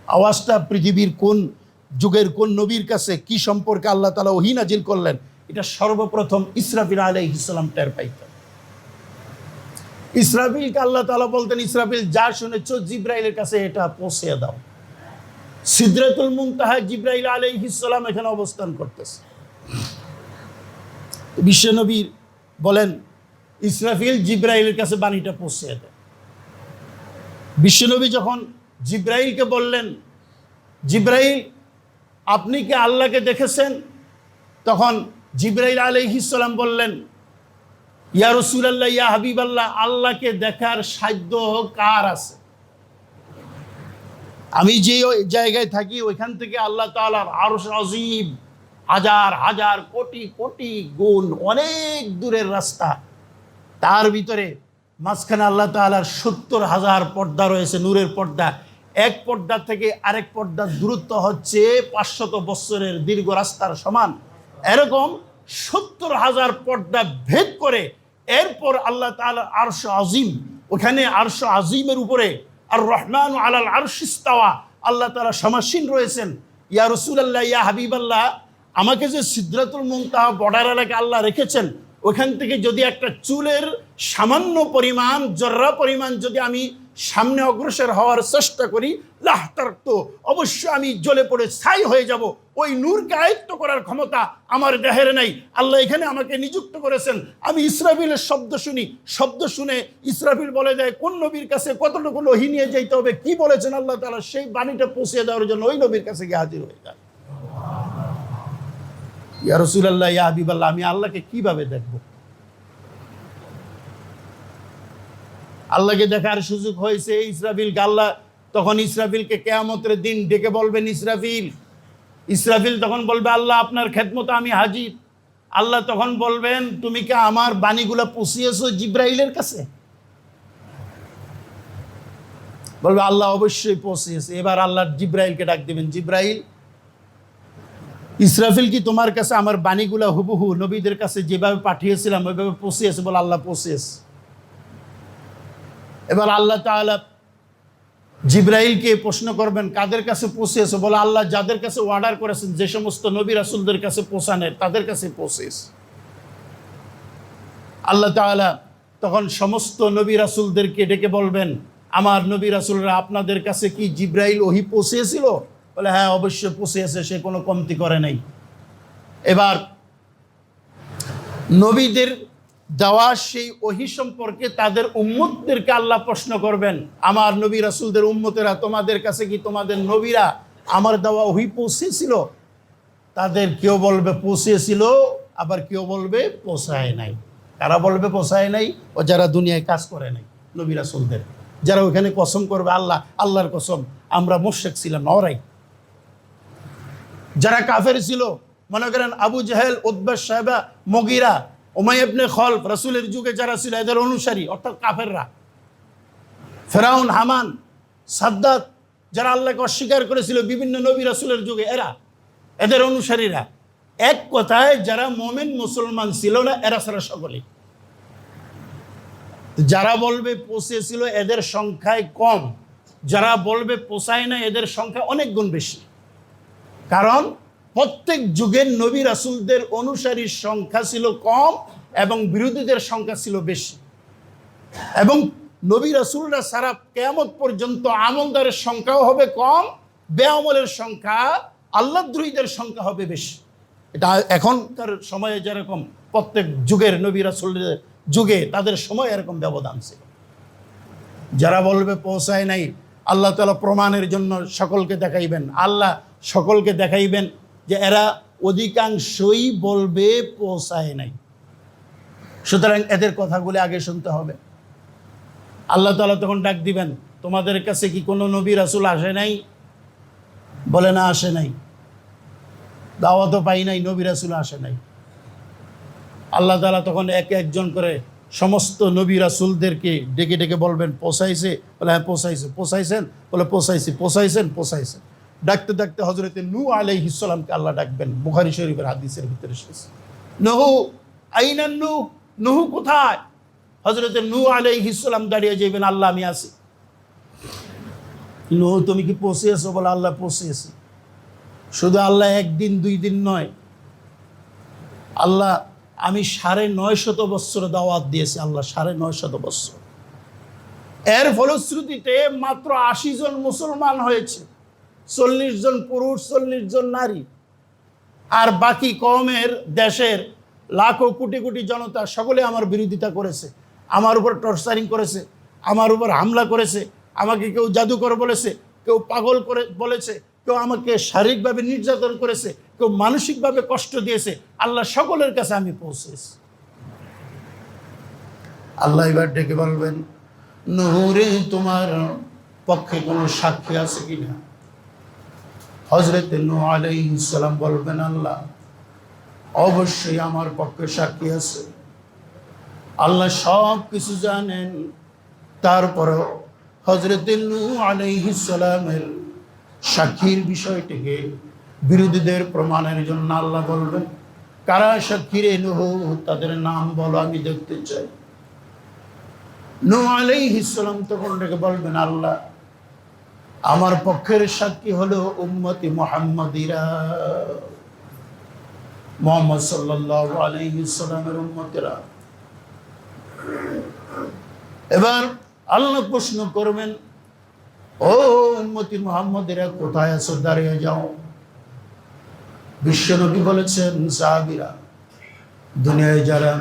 আওয়াজটা পৃথিবীর কোন যুগের কোন নবীর কাছে কি সম্পর্কে আল্লাহ তাআলা ওহী নাজিল করলেন, এটা সর্বপ্রথম ইসরাফিল আলাইহিস সালাম টের পাইতেন। ইসরাফিলকে আল্লাহ তাআলা বলতেন, ইসরাফিল, যা শুনেছো জিব্রাইলের কাছে এটা পৌঁছে দাও। সিদরাতুল মুনতাহা জিব্রাইল আলাইহিস সালাম এখানে অবস্থান করতেছে। বিশ্বনবী বলেন, ইসরাফিল জিব্রাইলের কাছে বাণীটা পৌঁছে দেয়। বিশ্বনবী যখন জিব্রাইলকে বললেন, জিব্রাইল, আপনি কি আল্লাহকে দেখেছেন? তখন জিব্রাইল আলাইহিস সালাম বললেন, ইয়া রাসূলুল্লাহ, ইয়া হাবিবাল্লাহ, আল্লাহকে দেখার সাধ্য কার আছে? আমি যে জায়গায় থাকি ওইখান থেকে আল্লাহ তাআলার আরশ আজিম হাজার হাজার কোটি কোটি গুণ অনেক দূরের রাস্তা। তার ভিতরে মাঝখানে আল্লাহ তাআলার 70,000 পর্দা রয়েছে, নূরের পর্দা। এক পর্দা থেকে আরেক পর্দার দূরত্ব হচ্ছে 500 বছরের দীর্ঘ রাস্তার সমান। এরকম 70,000 পর্দা ভেদ করে এরপর আল্লাহ তাআলার আরশ আজিম, ওখানে আরশ আজিমের উপরে আর রহমান আলাল আরশ ইস্তাওয়া, আল্লাহ তাআলা সমাসীন রয়েছেন। ইয়া রাসূলুল্লাহ, ইয়া হাবিবাল্লাহ, আমাকে যে সিদরাতুল মুনতাহা বর্ডার এলাকায় আল্লাহ রেখেছেন, ওখান থেকে যদি একটা চুলের সামান্য পরিমাণ, জর্রা পরিমাণ যদি আমি সামনে অগ্রসর হওয়ার চেষ্টা করি, লাহতারতু, অবশ্যই আমি জ্বলে পড়ে ছাই হয়ে যাব। ওই নূরকে আয়ত্ত করার ক্ষমতা আমার দেহের নেই। আল্লাহ এখানে আমাকে নিযুক্ত করেছেন। আমি ইসরাফিলের শব্দ শুনি, শব্দ শুনে ইসরাফিল বলে দেয় কোন নবীর কাছে কতটুকু ওহী নিয়ে যেতে হবে, কি বলেছেন আল্লাহ তাআলা, সেই বাণীটা পৌঁছে দেওয়ার জন্য ওই নবীর কাছে গিয়ে হাজির হয়ে যায়। ইয়া রাসূলুল্লাহ, ইয়া হাবিবাল্লাহ, আমি আল্লাহকে কিভাবে দেখব? আল্লাহকে দেখার সুযোগ হয়েছে ইসরাফিলকে। আল্লাহ তখন ইসরাফিলকে কিয়ামতের দিন ডেকে বলবেন, ইসরাফিল, ইসরাফিল তখন বলবে, আল্লাহ আপনার খেদমতে আমি হাজির। আল্লাহ তখন বলবেন, তুমি কি আমার বাণীগুলো পৌঁছিয়েছো জিব্রাইলের কাছে? বলবে, আল্লাহ অবশ্যই পৌঁছিয়েছে। এবার আল্লাহ জিব্রাইলকে ডাক দিবেন, জিব্রাইল, ইসরাফিল কি তোমার কাছে আমার বাণীগুলা হুবহু নবীদের কাছে যেভাবে পাঠিয়েছিলাম ওইভাবে পৌঁছিয়েছে? বলে, আল্লাহ পৌঁছিয়েছে। এবার আল্লাহ তাআলা জিব্রাইলকে প্রশ্ন করবেন, কাদের কাছে পৌঁছেছে? বলে, আল্লাহ যাদের কাছে অর্ডার করেছেন, যে সমস্ত নবী রাসূলদের কাছে পৌঁছানের, তাদের কাছে পৌঁছেছে। আল্লাহ তাআলা তখন সমস্ত নবী রাসূলদেরকে ডেকে বলবেন, আমার নবী রাসূলরা আপনাদের কাছে কি জিব্রাইল ওহী পৌঁছেছিল? বলে, হ্যাঁ অবশ্যই পৌঁছেছে, সে কোনো কমতি করে নাই। এবার নবীদের দেওয়া সেই ওহী সম্পর্কে তাদের উম্মতদেরকে আল্লাহ প্রশ্ন করবেন, আমার নবী রাসূলদের উম্মতেরা, তোমাদের কাছে কি তোমাদের নবীরা আমার দেওয়া ওহী পৌঁছেছিল? তাদের কেউ বলবে পৌঁছেছিল, আবার কেউ বলবে পৌঁছায় নাই। কারা বলবে পৌঁছায় নাই? ও যারা দুনিয়ায় কাজ করে নাই নবী রাসূলদের, যারা ওইখানে কসম করবে, আল্লাহর কসম আমরা মুশরিক ছিলাম, নরাই। যারা কাফের ছিল, মনে করেন আবু জাহেল, উতবা, সাইবা, মুগীরা, উমাইয়া ইবনে খলফ, রাসূলের যুগে যারা ছিল এদের অনুসারী, অর্থাৎ কাফেররা, ফেরাউন, হামান, সাদ্দাত, যারা আল্লাহকে অস্বীকার করেছিল বিভিন্ন নবী রাসূলের যুগে, এদের অনুসারীরা, এক কথায় যারা মুমিন মুসলমান ছিল না, এরা ছাড়া সকলেই। যারা বলবে পৌঁছেছিল এদের সংখ্যায় কম, যারা বলবে পৌঁছায় না এদের সংখ্যা অনেক গুণ বেশি। কারণ প্রত্যেক যুগের নবী রাসূলদের অনুসারীর সংখ্যা ছিল কম এবং বিরোধীদের সংখ্যা ছিল বেশি। এবং নবী রাসূলরা সারা কিয়ামত পর্যন্ত আমলদারের সংখ্যাও হবে কম, বেআমলের সংখ্যা, আল্লাহদ্রোহীদের সংখ্যা হবে বেশি। এটা এখনকার সময়ে যেরকম প্রত্যেক যুগের নবী রাসূলদের যুগে তাদের সময় এরকম ব্যবধান ছিল। যারা বলবে পৌঁছায় নাই, আল্লাহ তাআলা প্রমাণের জন্য সকলকে দেখাইবেন, আল্লাহ সকলকে দেখাইবেন যে এরা অধিকাংশই বলবে পৌঁছায় নাই। সুতরাং এদের কথাগুলি আগে শুনতে হবে। আল্লাহ তাআলা তখন ডাক দিবেন, তোমাদের কাছে কি কোনো নবী রাসূল আসে নাই? বলে, না আসে নাই, দাওয়াতও পাই নাই, নবী রাসূল আসে নাই। আল্লাহ তাআলা তখন একজন করে সমস্ত নবী রাসূলদেরকে ডেকে ডেকে বলবেন, পৌঁছাইছে? বলে, হ্যাঁ পৌঁছাইছে। পৌঁছাইছেন? বলে, পৌঁছাইছি। পৌঁছাইছেন? ডাকতে ডাকতে হযরতে নূহ আলাইহিস সালামকে আল্লাহ ডাকবেন। বুখারী শরীফের হাদিসের ভিতরে এসেছে, নূহ আইনা নূহ, নূহ কোথায়? হযরতে নূহ আলাইহিস সালাম দাঁড়িয়ে যাবেন, আল্লাহ আমি আছি। নূহ তুমি কি পৌঁছেছো? বলে, আল্লাহ পৌঁছেছি। শুধু আল্লাহ একদিন দুই দিন নয়, আল্লাহ আমি 950 বৎসর দাওয়াত দিয়েছি। আল্লাহ 950 বৎসর। এর ফলশ্রুতিতে মাত্র 80 জন মুসলমান হয়েছে, 40 জন পুরুষ, 40 জন নারী। আর বাকি কওমের, দেশের লাখো কোটি কোটি জনতা সকলে আমার বিরোধিতা করেছে, আমার উপর টর্চারিং করেছে, আমার উপর হামলা করেছে, আমাকে কেউ জাদুকর বলেছে, কেউ পাগল করে বলেছে, কেউ আমাকে শারীরিকভাবে নির্যাতন করেছে, কেউ মানসিকভাবে কষ্ট দিয়েছে। আল্লাহ সকলের কাছে আমি পৌঁছেছি। আল্লাহ এবার ডেকে বলবেন, নূহ রে তোমার পক্ষে কোনো সাক্ষী আছে কিনা? হযরতে নূহ আলাইহিস সালাম বলবেন, আল্লাহ অবশ্যই আমার পক্ষে সাক্ষী আছে। আল্লাহ সব কিছু জানেন। তারপরেও হযরতে নূহ আলাইহিস সালামের সাক্ষীর বিষয়টিকে বিরোধীদের প্রমাণের জন্য আল্লাহ বলবেন, কারা সাক্ষী রে নূহ? তাদের নাম বলো, আমি দেখতে চাই। নূহ আলাইহিস সালাম তখন ডেকে বলবেন, আল্লাহ আমার পক্ষের সাক্ষী হলো উম্মতি মুহাম্মাদিরা, মুহাম্মদ সাল্লাল্লাহু আলাইহি সাল্লামের উম্মতেরা। এবার আল্লাহ প্রশ্ন করবেন, ও উম্মতি মুহাম্মাদিরা কোথায় আছো? দাঁড়িয়ে যাও। বিশ্বনবী বলেছেন, সাহাবীরা, দুনিয়ায় যারা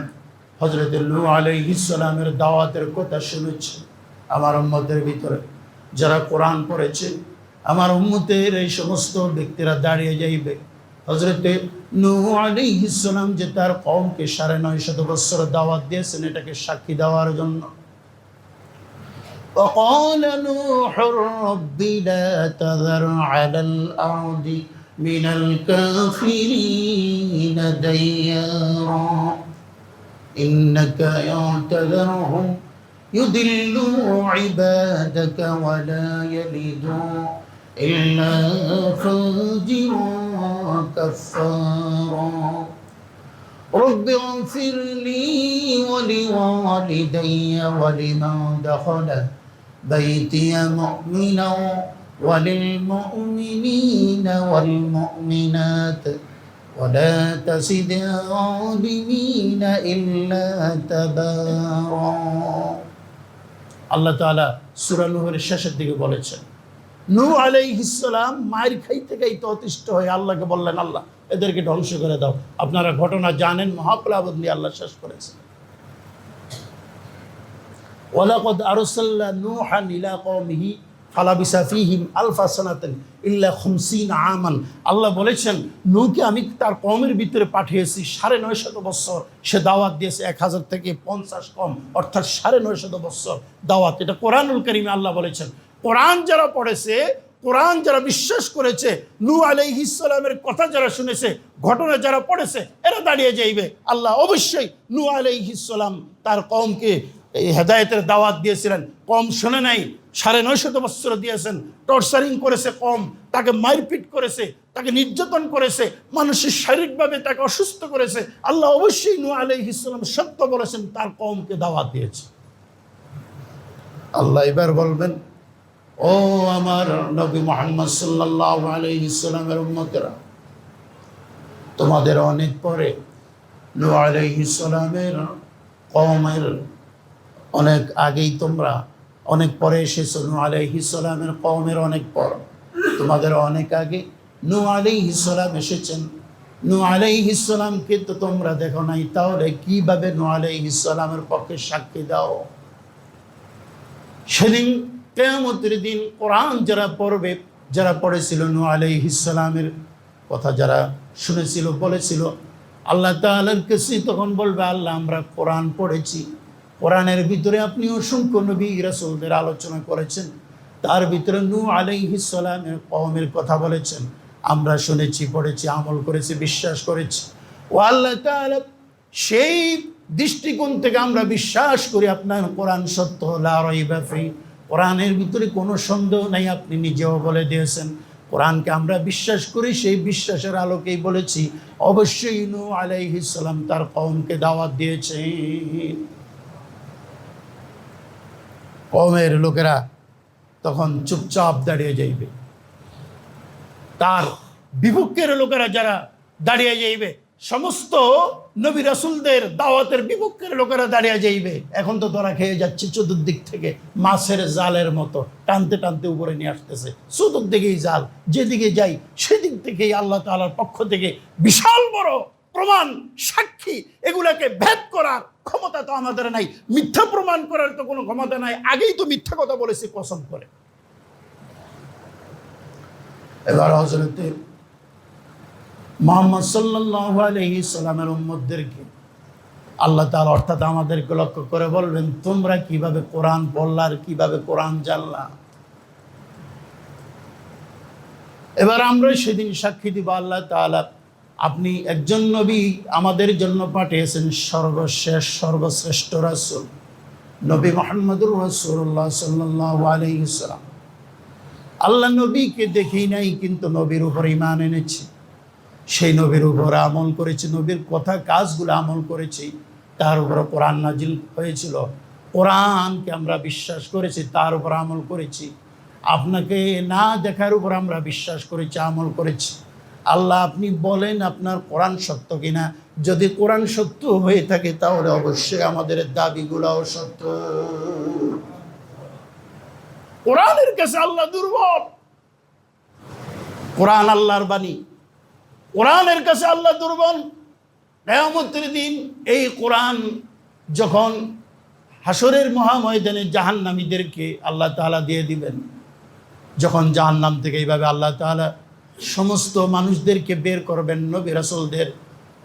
হযরত নূহ আলাইহিস সালামের দাওয়াতের কথা শুনেছে, আমার উম্মতের ভিতরে যারা কোরআন পড়েছে, আমার উম্মতের এই সমস্ত ব্যক্তিরা দাঁড়িয়ে যাইবে হযরত নূহ আলাইহিস সালাম যে তার কওমকে 950 বছর দাওয়াত দিয়েছেন এটাকে সাক্ষী দেওয়ার জন্য। وقال نوح رب لا تذر على الأرض من الكافرين ديارا إنك يعتذرهم يضلوا عبادك ولا يلدوا إلا فاجرا كفارا رب اغفر لي ولوالدي ولمن دخل بيتي مؤمنا وللمؤمنين والمؤمنات ولا تزد الظالمين إلا تبارا আল্লাহ তাআলা সূরা নূহের শেষের দিকে বলেছেন, নূহ আলাইহিস সালাম মায়ের খাইতে খাইতে অতিষ্ঠ হয়ে আল্লাহকে বললেন, আল্লাহ এদেরকে ধ্বংস করে দাও। আপনারা ঘটনা জানেন, মহাপ্লাবন দিয়ে আল্লাহ শেষ করেছেন। ওয়ালাকাদ আরসালনা নূহান ইলা কওমিহি ফালাবিসা ফীহিম আলফা সানাতান ইল্লা 50 আমান। আল্লাহ বলেছেন, নূহকে আমি তার কওমের ভিতরে পাঠিয়েছি 950 বছর। সে দাওয়াত দিয়েছে 1000 থেকে 50 কম, অর্থাৎ 950 বছর দাওয়াত। এটা কোরআনুল কারীমে আল্লাহ বলেছেন। কোরআন যারা পড়েছে, কোরআন যারা বিশ্বাস করেছে, নূহ আলাইহিস সালামের কথা যারা শুনেছে, ঘটনা যারা পড়েছে, এরা দাঁড়িয়ে যাইবে। আল্লাহ অবশ্যই নূহ আলাইহিস সালাম তার কওমকে হেদায়েতের দাওয়াত দিয়েছিলেন, কম শোনে নাই, 950 বছর দিয়েছেন, টর্চারিং করেছে কম, তাকে মারপিট করেছে, তাকে নির্যাতন করেছে, মানুষের শারীরিকভাবে তাকে অসুস্থ করেছে। আল্লাহ অবশ্যই নূহ আলাইহিস সালাম সত্য বলেছেন, তার কওমকে দাওয়াত দিয়েছে। আল্লাহ এবার বলবেন, ও আমার নবী মুহাম্মদ সাল্লাল্লাহু আলাইহি সাল্লামের উম্মতেরা, তোমাদের অনেক পরে নূহ আলাইহিস সালামের কওমের অনেক আগেই তোমরা অনেক পরে এসেছো। নূহ আলাইহিস সালামের কওমের অনেক পর, তোমাদের অনেক আগে নূহ আলাইহিস সালাম এসেছেন। নূহ আলাইহিস সালামকে তো তোমরা দেখো নাই, তাহলে কিভাবে নূহ আলাইহিস সালামের পক্ষে সাক্ষী দাও? সেদিন কিয়ামতের দিন কোরআন যারা পড়বে, যারা পড়েছিল নূহ আলাইহিস সালামের কথা যারা শুনেছিল, বলেছিল, আল্লাহ তাআলার কাছে তখন বলবে, আল্লাহ আমরা কোরআন পড়েছি, কোরআনের ভিতরে আপনি অসংখ্য নবী রাসূলদের আলোচনা করেছেন, তার ভিতরে নূহ আলাইহিস সালামের কওমের কথা বলেছেন, আমরা শুনেছি, পড়েছি, আমল করেছি, বিশ্বাস করেছি। ও আল্লাহ তাআলা, সেই দৃষ্টিকোণ থেকে আমরা বিশ্বাস করি আপনার কোরআন সত্য, লা রাইবা ফি, কোরআনের ভিতরে কোনো সন্দেহ নাই, আপনি নিজেও বলে দিয়েছেন। কোরআনকে আমরা বিশ্বাস করি, সেই বিশ্বাসের আলোকেই বলেছি অবশ্যই নূহ আলাইহিস সালাম তার কওমকে দাওয়াত দিয়েছেন। কওমের লোকেরা তখন চুপচাপ দাঁড়িয়ে যাইবে, তার বিপক্ষের লোকেরা যারা দাঁড়িয়ে যাইবে, সমস্ত নবী রাসূলদের দাওয়াতের বিপক্ষের লোকেরা দাঁড়িয়ে যাইবে। এখন তো তোরা খেয়ে যাচ্ছে চতুর্দিক থেকে, মাছের জালের মতো টানতে টানতে উপরে নিয়ে আসতেছে, চতুর্দিকেই জাল, যেদিকে যাই সেদিক থেকেই আল্লাহ তাআলার পক্ষ থেকে বিশাল বড় প্রমাণ, সাক্ষী, এগুলাকে ভেদ করার ক্ষমতা তো আমাদের নাই, মিথ্যা প্রমাণ করার তো কোনো ক্ষমতা নাই, আগেই তো মিথ্যা কথা বলেছি কসম করে। এবার হযরতে মুহাম্মদ সাল্লাল্লাহু আলাইহি সাল্লামের উম্মতদেরকে আল্লাহ তাআলা অর্থাৎ আমাদেরকে লক্ষ্য করে বলবেন, তোমরা কিভাবে কোরআন পড়লা আর কিভাবে কোরআন জানলা। এবার আমরা সেদিন সাক্ষী দিব, আল্লাহ তাআলা আপনি একজন নবী আমাদের জন্য পাঠিয়েছেন, সর্বশেষ সর্বশ্রেষ্ঠ রাসূল নবী মুহাম্মদুর রাসূলুল্লাহ সাল্লাল্লাহু আলাইহি সাল্লাম। আল্লাহ নবীকে দেখি নাই, কিন্তু নবীর উপর ঈমান এনেছি, সেই নবীর উপর আমল করেছি, নবীর কথা কাজগুলো আমল করেছি, তার উপর কোরআন নাজিল হয়েছিল, কোরআনকে আমরা বিশ্বাস করেছি, তার উপর আমল করেছি। আপনাকে না দেখার উপর আমরা বিশ্বাস করেছি, আমল করেছি। আল্লাহ আপনি বলেন আপনার কোরআন সত্য কিনা, যদি কোরআন সত্য হয়ে থাকে তাহলে অবশ্যই আমাদের দাবিগুলোও সত্য। কোরআনের কাছে আল্লাহ দুর্বল, কোরআন আল্লাহর বাণী, কোরআনের কাছে আল্লাহ দুর্বল। কিয়ামতের দিন এই কোরআন যখন হাসরের মহাময়দানে জাহান্নামীদেরকে আল্লাহ তাআলা দিয়ে দিবেন, যখন জাহান্নাম থেকে এইভাবে আল্লাহ তাআলা সমস্ত মানুষদেরকে বের করবেন, নবী রাসূলদের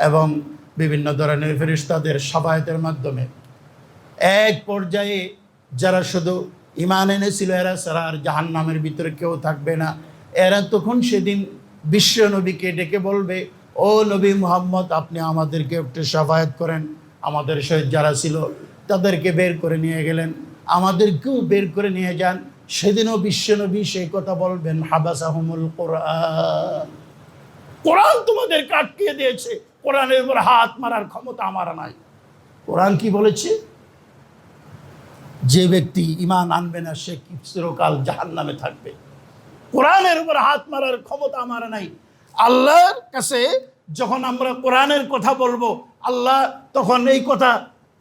এবং বিভিন্ন ধরনের ফেরেশতাদের শাফায়াতের মাধ্যমে, এক পর্যায়ে যারা শুধু ঈমান এনেছিল এরা ছাড়া আর জাহান্নামের ভিতরে কেউ থাকবে না। এরা তখন সেদিন বিশ্ব নবীকে ডেকে বলবে, ও নবী মুহাম্মদ, আপনি আমাদেরকে একটু শাফায়াত করেন। আমাদের সহিত যারা ছিল তাদেরকে বের করে নিয়ে গেলেন, আমাদেরকেও বের করে নিয়ে যান। সেদিনও বিশ্ব নবী সেই কথা বলবেন, হাবাসাহুমুল কোরআন, কোরআন তোমাদেরকে আটকিয়ে দিয়েছে, কোরআনের উপর হাত মারার ক্ষমতা আমার নাই। কোরআন কি বলেছে? যে ব্যক্তি ঈমান আনবে না সে চিরকাল জাহান্নামে থাকবে। কোরআনের উপর হাত মারার ক্ষমতা আমার নাই। আল্লাহর কাছে যখন আমরা কোরআনের কথা বলবো, আল্লাহ তখন এই কথা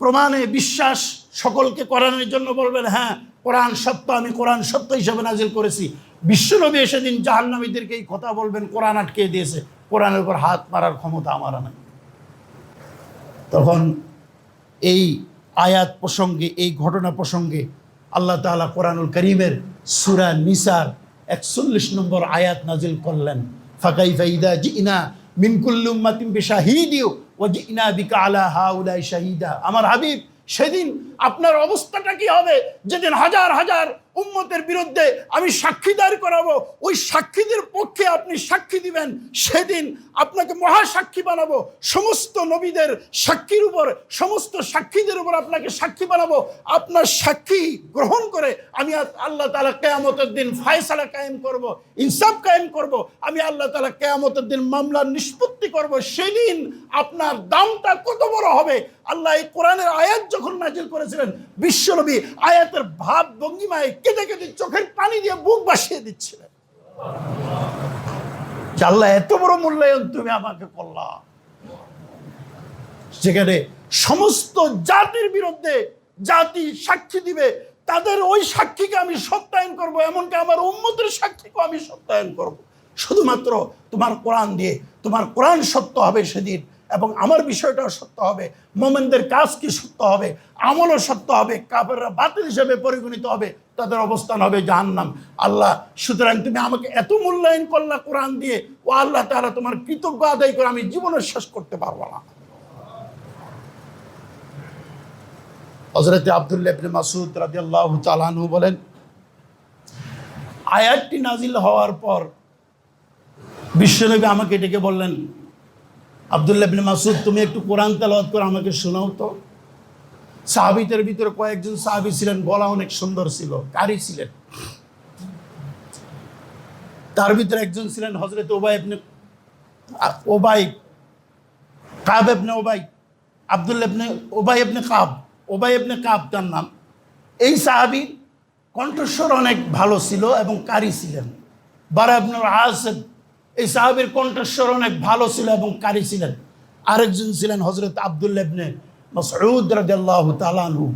প্রমাণে বিশ্বাস সকলকে কোরআনের জন্য বলবেন, হ্যাঁ কোরআন সত্য, আমি কোরআন সত্য হিসাবে নাজিল করেছি। বিশ্বনবী সেদিন জাহান্নামীদেরকে এই কথা বলবেন, কোরআন আটকে দিয়েছে, কোরআনের উপর হাত মারার ক্ষমতা আমার নাই। তখন এই আয়াত প্রসঙ্গে, এই ঘটনা প্রসঙ্গে আল্লাহ তাআলা কোরআনুল কারীমের সূরা নিসার 41 নম্বর আয়াত নাজিল করলেন, ফাকাইফা ইযা জিনা মিন কুল্লি উম্মাতিন বিশাহিদিন ওয়া জিনা বিকা আলা হাউলাই শাহিদা। আমার হাবিব, সেদিন আপনার অবস্থাটা কি হবে? যেদিন হাজার হাজার উম্মতের বিরুদ্ধে আমি সাক্ষী দাঁড় করাবো, ওই সাক্ষীদের পক্ষে আপনি সাক্ষী দিবেন। সেদিন আপনাকে মহাসাক্ষী বানাবো, সমস্ত নবীদের সাক্ষীর উপর, সমস্ত সাক্ষীদের উপর আপনাকে সাক্ষী বানাবো। আপনার সাক্ষী গ্রহণ করে আমি আল্লাহ তাআলা কিয়ামতের দিন ফয়সালা কায়েম করব, ইনসাফ কায়েম করব। আমি আল্লাহ তাআলা কিয়ামতের দিন মামলার নিষ্পত্তি করব। সেদিন আপনার দামটা কত বড় হবে! আল্লাহ এই কোরআনের আয়াত যখন নাজিল করেছিলেন, বিশ্বনবী আয়াতের ভাব ভঙ্গিমায় কেঁদে কেঁদে চোখের পানি দিয়ে বুক ভাসিয়ে দিচ্ছিলেন। আল্লাহ এত বড় মূল্যায়ন তুমি আমাকে করলা, যেখানে সমস্ত জাতির বিরুদ্ধে জাতি সাক্ষী দিবে, তাদের ওই সাক্ষীকে আমি সত্যায়ন করব, এমনকি আমার উম্মতের সাক্ষীকে আমি সত্যায়ন করব শুধুমাত্র তোমার কোরআন দিয়ে। তোমার কোরআন সত্য হবে সেদিন, এবং আমার বিষয়টাও সত্য হবে, মোমেনদের কাজ কি সত্য হবে, আমলও সত্য হবে, কাফেররা বাতিল হিসেবে পরিগণিত হবে, তাদের অবস্থান হবে জাহান্নাম। আল্লাহ, সুতরাং তুমি আমাকে এত মূল্যায়ন করলা কোরআন দিয়ে, ও আল্লাহ তাআলা তোমার কৃতজ্ঞ আদায় করে আমি জীবনে শেষ করতে পারবো না। হযরত আব্দুল্লাহ ইবনে মাসউদ রাদিয়াল্লাহু তাআলা আনহু বলেন, আয়াতটি নাজিল হওয়ার পর বিশ্বনবী আমাকে ডেকে বললেন, আব্দুল্লাহ ইবনে মাসউদ, তুমি একটু কোরআন তেলাওয়াত করে আমাকে শোনাও তো। সাহাবীদের ভিতরে কয়েকজন সাহাবী ছিলেন, গলা অনেক সুন্দর ছিল, কারি ছিলেন। তার ভিতরে একজন ছিলেন হযরত কাব ইবনে ওবাই, আব্দুল্লাহ ইবনে ওবাই ইবনে কাব তার নাম। এই সাহাবীর কণ্ঠস্বর অনেক ভালো ছিল এবং কারি ছিলেন। বারা ইবনে আসিব, এই সাহাবীর কণ্ঠস্বর অনেক ভালো ছিল এবং কারি ছিলেন। আরেকজন ছিলেন হযরত আব্দুল্লাহ ইবনে মাসউদ রাদিয়াল্লাহু তাআলা আনহু,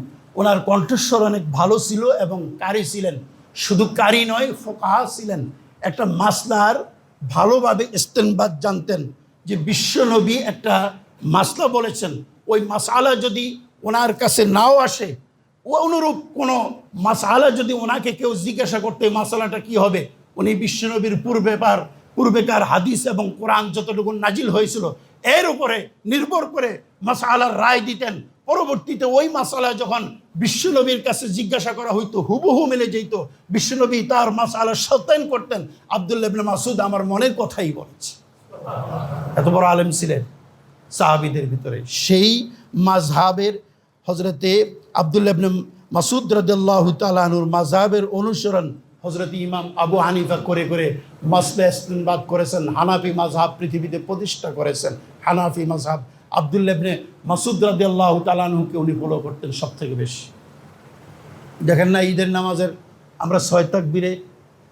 ওনার কণ্ঠস্বর অনেক ভালো ছিল এবং কারি ছিলেন। শুধু কারি নয়, ফুকাহা ছিলেন। একটা মাসলার ভালোভাবে ইস্তেনবাত জানতেন, যে বিশ্বনবী একটা মাসলা বলেছেন, ওই মাসআলা যদি ওনার কাছে নাও আসে, ও অনুরূপ কোনো মাসআলা যদি ওনাকে কেউ জিজ্ঞাসা করতে, মাসআলাটা কি হবে, উনি বিশ্বনবীর পূর্বেকার হাদিস এবং কোরআন যতটুকু নাজিল হয়েছিল এর উপরে নির্ভর করে মাসআলার রায় দিতেন। পরবর্তীতে ওই মাসআলা যখন বিশ্বনবীর কাছে জিজ্ঞাসা করা হইতো, হুবহু মিলে যেত, বিশ্বনবী তার মাসআলা সত্যায়ন করতেন। আব্দুল্লাহ ইবনে মাসউদ আমার মনের কথাই বলেছে। এত বড় আলেম ছিলেন সাহাবীদের ভিতরে। সেই মাযহাবের হযরতে আব্দুল্লাহ ইবনে মাসউদ রাদিয়াল্লাহু তাআলা আনহুর মাযহাবের অনুসরণ হযরত ইমাম আবু হানিফা করে করে মাসলা ইস্তেনবাত করেছেন। হানাফি মাযহাব পৃথিবীতে প্রতিষ্ঠা করেছেন। হানাফি মাযহাব আব্দুল্লাহ ইবনে মাসউদ রাদিয়াল্লাহু তাআলা আনহুকে উনি ফলো করতেন সবথেকে বেশি। দেখেন না, ঈদের নামাজের আমরা 6 তাকবীরে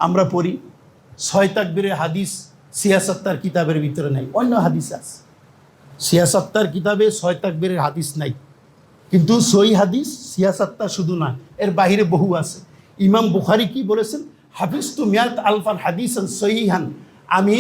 আমরা পড়ি, 6 তাকবীরের হাদিস সিয়াসাত্তার কিতাবের ভিতরে নাই, অন্য হাদিস আছে। সিয়াসাত্তার কিতাবে 6 তাকবীরের হাদিস নাই, কিন্তু সহি হাদিস সিয়াসাত্তার শুধু না, এর বাহিরে বহু আছে। ইমাম বুখারী কি বলেছেন, হাফিজতু মিয়াত আলফান হাদিসান সহিহান, আমি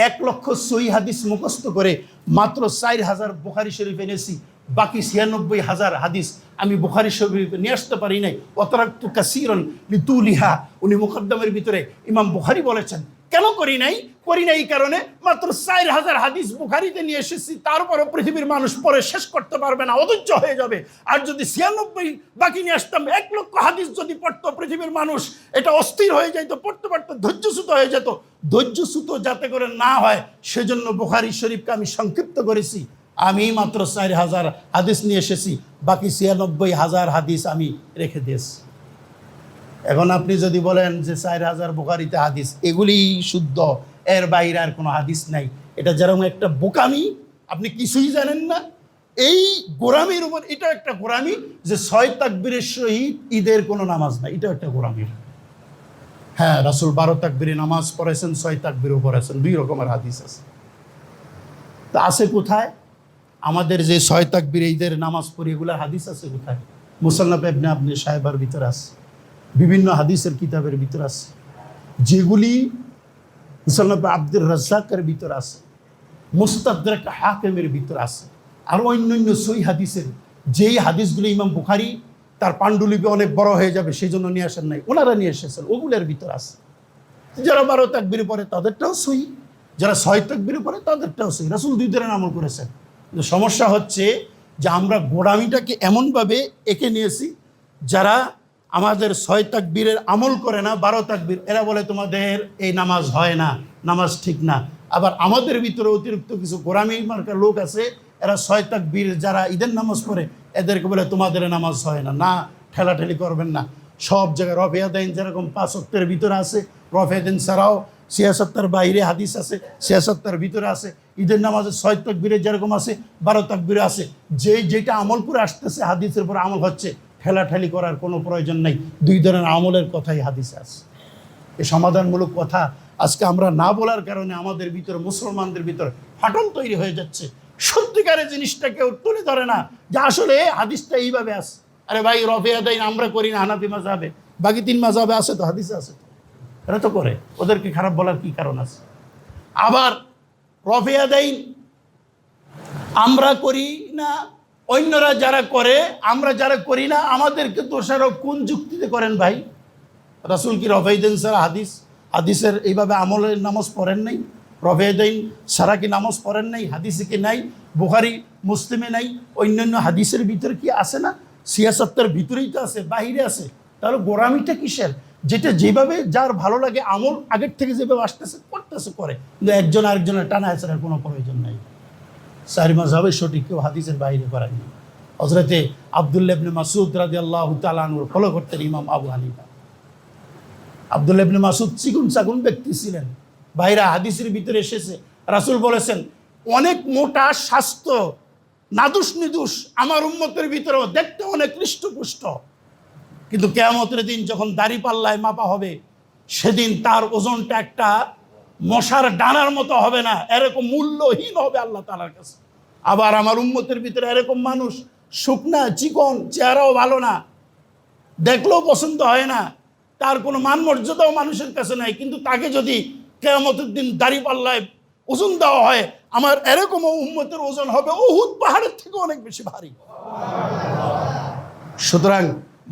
1 লক্ষ সহি হাদিস মুখস্থ করে মাত্র 4000 বুখারী শরীফ এনেছি, বাকি 96,000 হাদিস আমি বুখারী শরীফে নিয়ে আসতে পারি নাই। ওয়াতারাকতু কাসীরান লিতুলিহা, উনি মুকদ্দমের ভিতরে ইমাম বুখারী বলেছেন, কেন করি নাই এই কারণে মাত্র 4000 হাদিস বুখারীতে নিয়ে এসেছি, তারপরে পৃথিবীর মানুষ পরে শেষ করতে পারবে না, অধৈর্য হয়ে যাবে। আর যদি 96 বাকি নিয়ে আসতাম, 1 লক্ষ হাদিস যদি পড়তো পৃথিবীর মানুষ, এটা অস্থির হয়ে যেত, পড়তে পড়তে ধৈর্যচ্যুত হয়ে যেত। ধৈর্যচ্যুত যাতে করে না হয় সেজন্য বুখারী শরীফকে আমি সংক্ষিপ্ত করেছি। আমি মাত্র 4000 হাদিস নিয়ে এসেছি, বাকি 96,000 হাদিস আমি রেখে দিয়েছি। এখন আপনি যদি বলেন যে 4000 বুখারীতে হাদিস, এগুলি শুদ্ধ, এর বাইরে আর কোনো হাদিস নাই, এটা যেরকম একটা বোকামি, আপনি কিছুই জানেন না। এই গোরামির উপর এটা একটা গোরামি যে 6 তাকবীরের সহিত ঈদের কোনো নামাজ নাই, এটা একটা গোরামি। হ্যাঁ, রাসূল 12 তাকবীরে নামাজ পড়েছেন, 6 তাকবীরও পড়েছেন, 2 রকমের হাদিস আছে। তা আছে কোথায়? আমাদের যে 6 তাকবীরে ঈদের নামাজ পড়ি, এগুলোর হাদিস আছে কোথায়? মুসান্নাফ ইবনে আবি শাইবার ভিতরে আছে, বিভিন্ন হাদিসের কিতাবের ভিতর আছে, যেগুলি মুসান্নাফ আব্দুর রাজ্জাকের ভিতর আছে, মুস্তাদরাক হাকিমের ভিতর আছে, আর অন্যান্য সহিহ হাদিসের যেই হাদিসগুলো ইমাম বুখারী তার পাণ্ডুলিপি অনেক বড় হয়ে যাবে সেই জন্য নিয়ে আসেন নাই, ওনারা নিয়ে এসেছেন, ওগুলোর ভিতর আছে। যারা 12 তাকবীর পড়ে তাদেরটাও সহিহ, যারা 6 তাকবীর পড়ে তাদেরটাও সহিহ। রাসূল 2 ধরনের আমল করেছেন। কিন্তু সমস্যা হচ্ছে যে আমরা গোড়ামিটাকে এমনভাবে এঁকে নিয়েছি, যারা আমাদের 6 তাকবীরের আমল করে না, 12 তাকবীর, এরা বলে তোমাদের এই নামাজ হয় না, নামাজ ঠিক না। আবার আমাদের ভিতরে অতিরিক্ত কিছু গোরামি মার্কার লোক আছে, এরা 6 তাকবীর যারা ঈদের নামাজ পড়ে এদেরকে বলে তোমাদের নামাজ হয় না। না, ঠেলাঠেলি করবেন না। সব জায়গায় রফিয়াদাইন যেরকম 5 ওয়াক্তের ভিতরে আছে, রফিয়াদাইন ছাড়াও 76 বাইরে হাদিস আছে, 76 ভিতরে আছে। ঈদের নামাজে 6 তাকবীরে যেরকম আছে, 12 তাকবীরে আছে। যেটা আমল করে আসতেছে, হাদিসের উপর আমল হচ্ছে, ঠেলাঠেলি করার কোনো প্রয়োজন নেই। 2 ধরনের আমলের কথাই হাদিসে আছে। এই সমাধানমূলক কথা আজকে আমরা না বলার কারণে আমাদের ভিতরে, মুসলমানদের ভিতরে ফাটল তৈরি হয়ে যাচ্ছে। সত্যিকারের জিনিসটা কেউ তুলে ধরে না যে আসলে হাদিসটা এইভাবে আছে। আরে ভাই, রফিয়াদাইন আমরা করি না হানাফি মাযহাবে, বাকি 3 মাযহাবে আছে তো, হাদিসে আছে তো, এরা তো করে, ওদেরকে খারাপ বলার কি কারণ আছে? আবার রফিয়াদাইন আমরা করি না, অন্যরা যারা করে, আমরা যারা করি না, আমাদেরকে দোষারোপ কোন যুক্তিতে করেন ভাই? রাসূল কি রফিয়াদাইন ছাড়া হাদিসের এইভাবে আমলের নামাজ পড়েন নাই? রফিয়াদাইন ছাড়া কি নামাজ পড়েন নাই? হাদিসে কি নাই? বুখারী মুসলিমে নাই? অন্যান্য হাদিসের ভিতরে কি আছে না? 76 ভিতরেই তো আছে, বাহিরে আছে। তাহলে গোরামিটা কিসের? যেটা যেভাবে যার ভালো লাগে, আমল আগের থেকে যেভাবে আসতেছে করতেছে করে, কিন্তু একজন আরেকজনের টানা হেঁচড়ার কোনো প্রয়োজন নাই। 4 মাযহাবের সঠিক কেউ হাদিসের বাইরে করেননি। হযরতে আব্দুল্লাহ ইবনে মাসউদ রাদিয়াল্লাহু তাআলা আনহু ফলো করতেন ইমাম আবু হানিফা। আব্দুল্লাহ ইবনে মাসউদ চিকুন চাকুন ব্যক্তি ছিলেন, বাইরে হাদিসের ভিতরে এসেছে, রাসূল বলেছেন অনেক মোটা স্বাস্থ্য, নাদুস নিদুস আমার উম্মতের ভিতরেও দেখতে অনেক হৃষ্টপুষ্ট, কিন্তু কিয়ামতের দিন যখন দাড়ি পাল্লায় মাপা হবে, সেদিন তার ওজনটা একটা মশার ডানার মতো হবে না, এরকম মূল্যহীন হবে আল্লাহ তাআলার কাছে। আবার আমার উম্মতের ভিতরে এরকম মানুষ, শুকনা চিকন, চেহারাও ভালো না, দেখলেও পছন্দ হয় না, তার কোনো মান মর্যাদাও মানুষের কাছে নাই, কিন্তু তাকে যদি কিয়ামতের দিন দাড়ি পাল্লায় ওজন দেওয়া হয়, আমার এরকমও উম্মতের ওজন হবে উহুদ পাহাড়ের থেকে অনেক বেশি ভারী। সুতরাং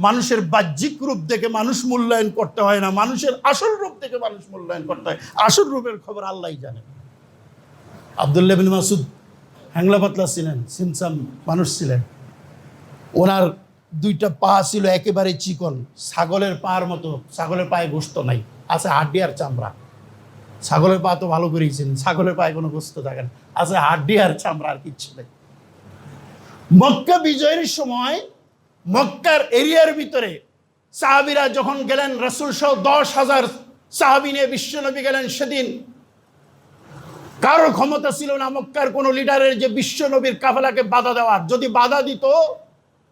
মানুষের বাহ্যিক রূপ দেখে মানুষ মূল্যায়ন করতে হয় না, মানুষের আসল রূপ দেখে মানুষ মূল্যায়ন করতে হয়। আসল রূপের খবর আল্লাহই জানে। আব্দুল্লাহ ইবনে মাসউদ হ্যাংলা পাতলা ছিলেন, সিমসাম মানুষ ছিলেন। ওনার 2টা পা ছিল একেবারে চিকন, ছাগলের পার মতো। ছাগলের পায়ে গোশত নাই, আছে হাড্ডি আর চামড়া। ছাগলের পা তো ভালো করেইছেন, ছাগলের পায়ে কোনো গোশত থাকে না, আছে হাড্ডি আর চামড়া, আর কিচ্ছু নেই। মক্কা বিজয়ের সময় মক্কার এরিয়ার ভিতরে সাহাবীরা যখন গেলেন, রাসূল সহ 10,000 সাহাবী নিয়ে বিশ্বনবী গেলেন, সেদিন কারোর ক্ষমতা ছিল না মক্কার কোনো লিডারের যে বিশ্বনবীর কাফেলাকে বাধা দেওয়ার। যদি বাধা দিত,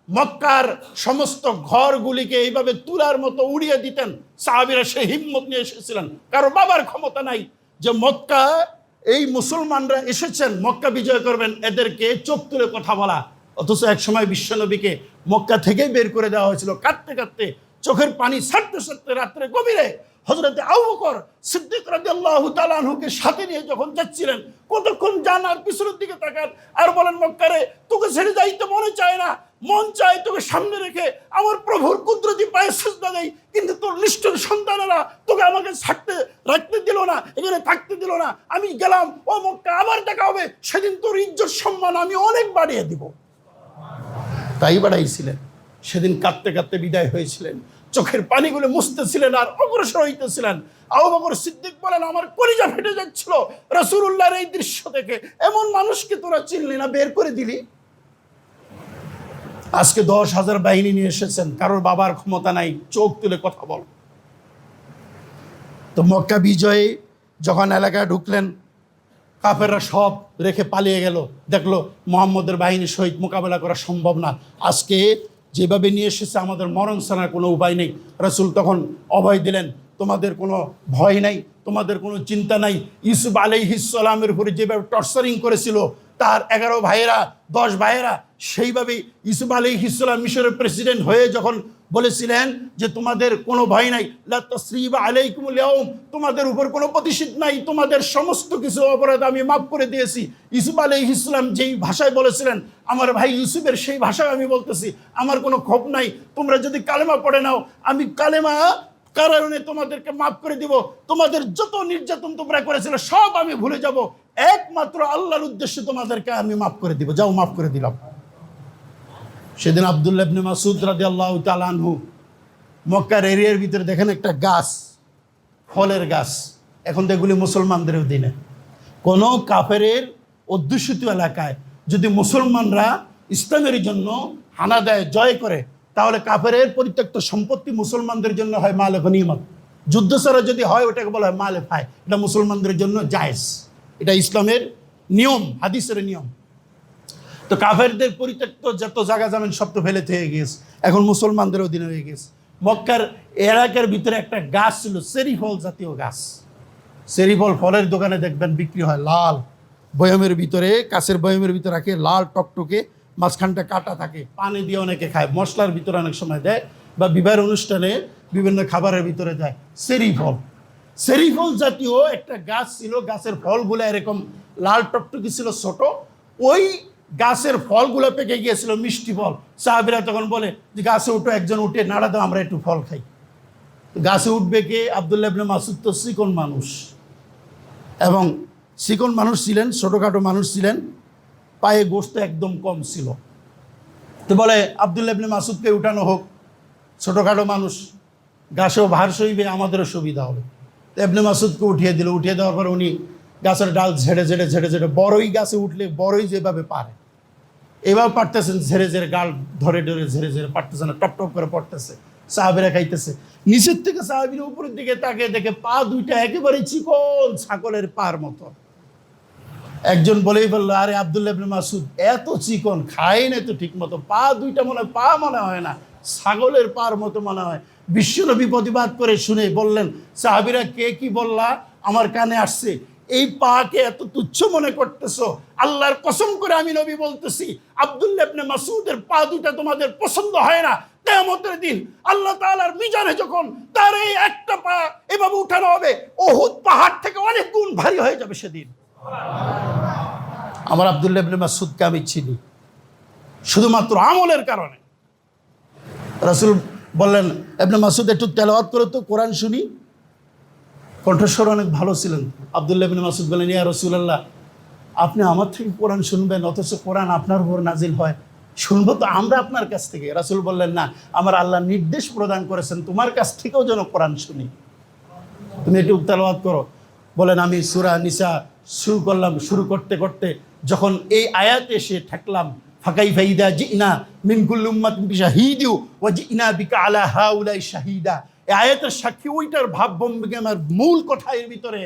মক্কার সমস্ত ঘরগুলিকে এইভাবে তুলার মতো উড়িয়ে দিতেন। সাহাবীরা সেই হিম্মত নিয়ে এসেছিলেন, কারো বাবার ক্ষমতা নাই যে মক্কা এই মুসলমানরা এসেছেন, মক্কা বিজয় করবেন, এদেরকে চোখ তুলে কথা বলা। অথচ এক সময় বিশ্বনবীকে মক্কা থেকেই বের করে দেওয়া হয়েছিল, কাঁদতে কাঁদতে, চোখের পানি ছাড়তে ছাড়তে, রাত্রে গভীরে হযরত আবু বকর সিদ্দিক রাদিয়াল্লাহু তাআলা আনহুকে সাথে নিয়ে যখন যাচ্ছিলেন, কতক্ষণ যান আর পিছনের দিকে তাকান আর বলেন, মক্কারে তোকে ছেড়ে যাইতে মনে চায় না, মন চায় তোকে সামনে রেখে আমার প্রভুর কুদরতি পায়ে সিজদা দেই, কিন্তু তোর নিষ্ঠুর সন্তানেরা তোকে আমাকে রাখতে দিল না, এখানে থাকতে দিল না। আমি গেলাম, ও মক্কা আবার দেখা হবে, সেদিন তোর ইজ্জত সম্মান আমি অনেক বাড়িয়ে দিব। তাই বাড়াইছিলেন। সেদিন কাঁদতে কাঁদতে বিদায় হয়েছিলেন, চোখের পানিগুলো মুছতেছিলেন আর অগ্রসর হইতেছিলেন। আবু বকর সিদ্দিক বলেন, আমার কলিজা ফেটে যাচ্ছিল রাসূলুল্লাহর এই দৃশ্য দেখে। এমন মানুষকে তোরা চিনলি না, বের করে দিলি। আজকে 10,000 বাহিনী নিয়ে এসেছেন, কারোর বাবার ক্ষমতা নাই, চোখ তুলে কথা বল। তো মক্কা বিজয়ে যখন এলাকায় ঢুকলেন, কাফেররা সব রেখে পালিয়ে গেল, দেখলো মুহাম্মদের বাহিনীর সহিত মোকাবেলা করা সম্ভব না। আজকে যেভাবে নিয়ে এসেছে আমাদের মরণ ছাড়ার কোনো উপায় নেই। রাসূল তখন অভয় দিলেন, তোমাদের কোনো ভয় নাই, তোমাদের কোনো চিন্তা নাই। ইউসুফ আলাইহিস সালামের উপরে যেভাবে টর্চারিং করেছিল তার 11 ভাইয়েরা, 10 ভাইয়েরা, সেইভাবেই ইউসুফ আলাইহিস সালাম মিশরের প্রেসিডেন্ট হয়ে যখন বলেছিলেন যে তোমাদের কোনো ভয় নাই, লা তাসরিবা আলাইকুমুল ইয়াউম, তোমাদের উপর কোনো প্রতিশোধ নাই, তোমাদের সমস্ত কিছু অপরাধ আমি মাফ করে দিয়েছি। ইউসুফ আলাইহিস সালাম যেই ভাষায় বলেছিলেন আমার ভাই ইউসুফের সেই ভাষায় আমি বলতেছি, আমার কোনো ক্ষোভ নাই, তোমরা যদি কালেমা পড়ে নাও আমি কালেমা কারণে তোমাদেরকে মাফ করে দিব, তোমাদের যত নির্যাতন তোমরা করেছিলে সব আমি ভুলে যাব, একমাত্র আল্লাহর উদ্দেশ্যে তোমাদেরকে আমি মাফ করে দিব, যাও মাফ করে দিলাম। সেদিন আব্দুল্লাহ ইবনে মাসউদ রাদিয়াল্লাহু তাআলা আনহু মক্কার এরিয়ার ভিতরে দেখেন একটা গাছ, ফলের গাছ, এখন তো এগুলি মুসলমানদের অধীনে। কোনো কাফেরের অধ্যুষিত এলাকায় যদি মুসলমানরা ইসলামের জন্য হানা দেয়, জয় করে, তাহলে কাফেরের পরিত্যক্ত সম্পত্তি মুসলমানদের জন্য হয় মালে গনিমত। যুদ্ধ ছাড়া যদি হয় ওটাকে বলা হয় মালে ফায়, এটা মুসলমানদের জন্য জায়েজ, এটা ইসলামের নিয়ম, হাদিসের নিয়ম। তো কাফেরদের পরিত্যক্ত যত জায়গা জামেন সব তো ফেলে হয়ে গিয়েছে, এখন মুসলমানদের অধীনে হয়ে গেছে। মক্কার এলাকার ভিতরে একটা গাছ ছিল, চেরি ফল জাতীয় গাছ। চেরি ফল ফলের দোকানে দেখবেন বিক্রি হয়, লাল বয়মের ভিতরে, কাঁচের বয়মের ভিতরে রাখে, লাল টকটকে, মাঝখানটা কাটা থাকে, পানি দিয়ে অনেকে খায়, মশলার ভিতরে অনেক সময় দেয়, বা বিবাহের অনুষ্ঠানে বিভিন্ন খাবারের ভিতরে দেয়। চেরি ফল, চেরি ফল জাতীয় একটা গাছ ছিল, গাছের ফলগুলো এরকম লাল টকটকি ছিল, ছোট। ওই গাছের ফলগুলো পেকে গিয়েছিল, মিষ্টি ফল। সাহাবীরা তখন বলে যে গাছে উঠো, একজন উঠে নাড়া দাও, আমরা একটু ফল খাই। গাছে উঠবে কে? আব্দুল্লাহ ইবনে মাসউদ তো চিকন মানুষ, এবং চিকন মানুষ ছিলেন, ছোটোখাটো মানুষ ছিলেন, পায়ে গোশত একদম কম ছিল। তো বলে আব্দুল্লাহ ইবনে মাসউদকে উঠানো হোক, ছোটোখাটো মানুষ, গাছেও ভার সইবে, আমাদেরও সুবিধা হবে। তো ইবনে মাসউদকে উঠিয়ে দিল। উঠিয়ে দেওয়ার পর উনি গাছের ডাল ঝেড়ে ঝেড়ে ঝেড়ে ঝেড়ে, বড়ই গাছে উঠলে বড়ই যেভাবে পারে এভাবে পারতেছেন, ঝেড়ে ঝেড়ে গাল ধরে ধরে ঝেড়ে ঝেড়ে পারতেছে না, টপ টপ করে পড়তেছে। সাহাবীরা খাইতেছে। নিচের থেকে সাহাবীরা উপরের দিকে তাকিয়ে দেখে পা দুইটা একেবারে চিকন, ছাগলের পার মতো। একজন বলেই বললো, আরে আব্দুল্লাহ ইবনে মাসউদ এত চিকন, খায় না তো ঠিক মতো, পা দুইটা পা মনে হয় না, ছাগলের পার মতো মনে হয়। বিশ্বনবী প্রতিবাদ করে শুনে বললেন, সাহাবীরা কে কি বললা, আমার কানে আসছে, এই পাকে এত তুচ্ছ মনে করতেছো? আল্লাহর কসম করে আমি নবী বলতেছি, আব্দুল্লাহ ইবনে মাসউদের পা দুইটা তোমাদের পছন্দ হয় না, কিয়ামতের দিন আল্লাহ তাআলার মিজানে যখন তার এই একটা পা এভাবে উঠানো হবে, উহুদ পাহাড় থেকে অনেক গুণ ভারী হয়ে যাবে সেদিন। আমার আব্দুল্লাহ ইবনে মাসউদকে আমি চিনি শুধুমাত্র আমলের কারণে। রাসূল বললেন, ইবনে মাসউদ একটু তেলাওয়াত করো তো, কোরআন শুনি। কণ্ঠস্বর অনেক ভালো ছিলেন। আব্দুল্লাহ ইবনে মাসউদ বলেন, ইয়া রাসূলুল্লাহ, আপনি আমার থেকে কোরআন শুনবেন, অথচ কোরআন আপনার উপর নাজিল হয়, শুনবো তো আমরা আপনার কাছ থেকে। রাসূল বললেন, না, আমার আল্লাহ নির্দেশ প্রদান করেছেন তোমার কাছ থেকেও যেন কোরআন শুনি, তুমি একটু তেলাওয়াত করো। বলেন, আমি সূরা নিসা শুরু করলাম। শুরু করতে করতে যখন এই আয়াতে এসে ঠেকলাম, ফাকাইফা ইযা জিনা মিন কুল্লি উম্মাতিন বিশাহিদিন ওয়া জিনা বিকা আলা হাউলাই শাহিদা। এই আয়াতের সাক্ষী ওইটার ভাবভঙ্গি আমার মূল কথার ভিতরে।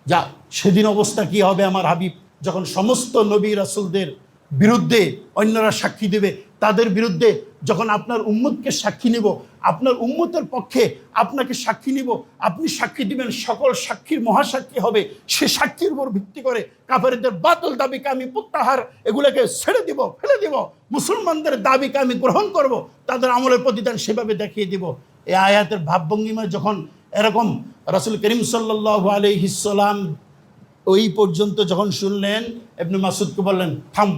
যা সেদিন অবস্থা কি হবে আমার হাবিব, যখন সমস্ত নবী রাসূলদের বিরুদ্ধে অন্যরা সাক্ষী দেবে, তাদের বিরুদ্ধে যখন আপনার উম্মতকে সাক্ষী নিব, আপনার উম্মতের পক্ষে আপনাকে সাক্ষী নিব, আপনি সাক্ষী দিবেন, সকল সাক্ষীর মহাসাক্ষী হবে। সে সাক্ষীর উপর ভিত্তি করে কাফেরদের বাতিল দাবিকে আমি প্রত্যাহার, এগুলোকে ছেড়ে দিব, ফেলে দিব, মুসলমানদের দাবিকে আমি গ্রহণ করব, তাদের আমলের প্রতিদান সেভাবে দেখিয়ে দিব। এই আয়াতের ভাবভঙ্গিমায় যখন এরকম রাসূল করিম সাল্লাল্লাহু আলাইহি সাল্লাম ওই পর্যন্ত যখন শুনলেন, ইবনে মাসউদকে বললেন থাম,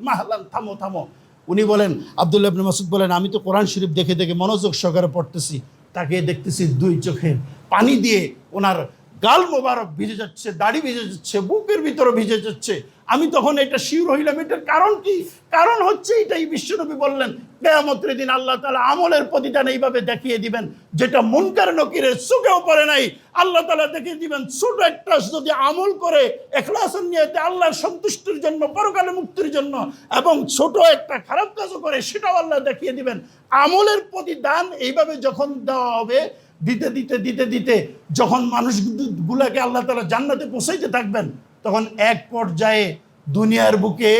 মাহলান, থামো থামো। উনি বলেন, আব্দুল্লাহ ইবনে মাসউদ বলেন, আমি তো কোরআন শরীফ দেখে দেখে মনোযোগ সহকারে পড়তেছি, তাকে দেখতেছি দুই চোখে পানি দিয়ে ওনার গাল মোবারক ভিজে যাচ্ছে, দাড়ি ভিজে যাচ্ছে, বুকের ভিতরে ভিজে যাচ্ছে। আমি তখন এটা শিওর হইলাম, এটার কারণ কি? কারণ হচ্ছে এটাই, বিশ্বনবী বললেন কিয়ামতের দিন আল্লাহ তাআলা আমলের প্রতিদান এইভাবে দেখিয়ে দিবেন, যেটা মুনকার নকিরের চোখেও পড়ে নাই। আল্লাহ তাআলা দেখিয়ে দিবেন ছোট একটা যদি আমল করে ইখলাসের নিয়তে আল্লাহর সন্তুষ্টির জন্য, পরকালে মুক্তির জন্য, এবং ছোট একটা খারাপ কাজও করে সেটাও আল্লাহ দেখিয়ে দিবেন। আমলের প্রতিদান এইভাবে যখন দেওয়া হবে, দিতে দিতে দিতে দিতে যখন মানুষগুলাকে আল্লাহ তাআলা জান্নাতে পৌঁছাইতে থাকবেন, তখন এক পর্যায়ে দুনিয়ার বুকে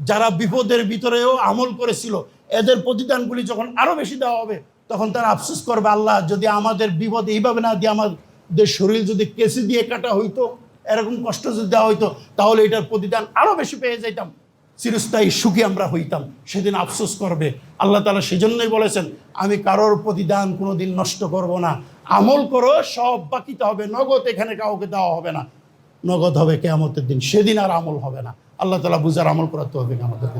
যারা বিপদের ভিতরেও আমল করেছিল এদের প্রতিদানগুলি যখন আরো বেশি দেওয়া হবে, তখন তারা আফসোস করবে, আল্লাহ যদি আমাদের বিপদ এইভাবে না দিয়ে আমাদের শরীর যদি কেসি দিয়ে কাটা হইতো, এরকম কষ্ট যদি দেওয়া হইতো, তাহলে এটার প্রতিদান আরো বেশি পেয়ে যাইতাম, চিরস্থায়ী সুখী আমরা হইতাম। সেদিন আফসোস করবে। আল্লাহ তাআলা সেজন্যই বলেছেন, আমি কারোর প্রতিদান কোনোদিন নষ্ট করব না। আমল করো, সব বাকিতে হবে, নগদ এখানে কাউকে দেওয়া হবে না, নগদ হবে কিয়ামতের দিন, সেদিন আর আমল হবে না। আল্লাহ তাআলা বুঝার আমল করাতে হবে আমাদেরকে।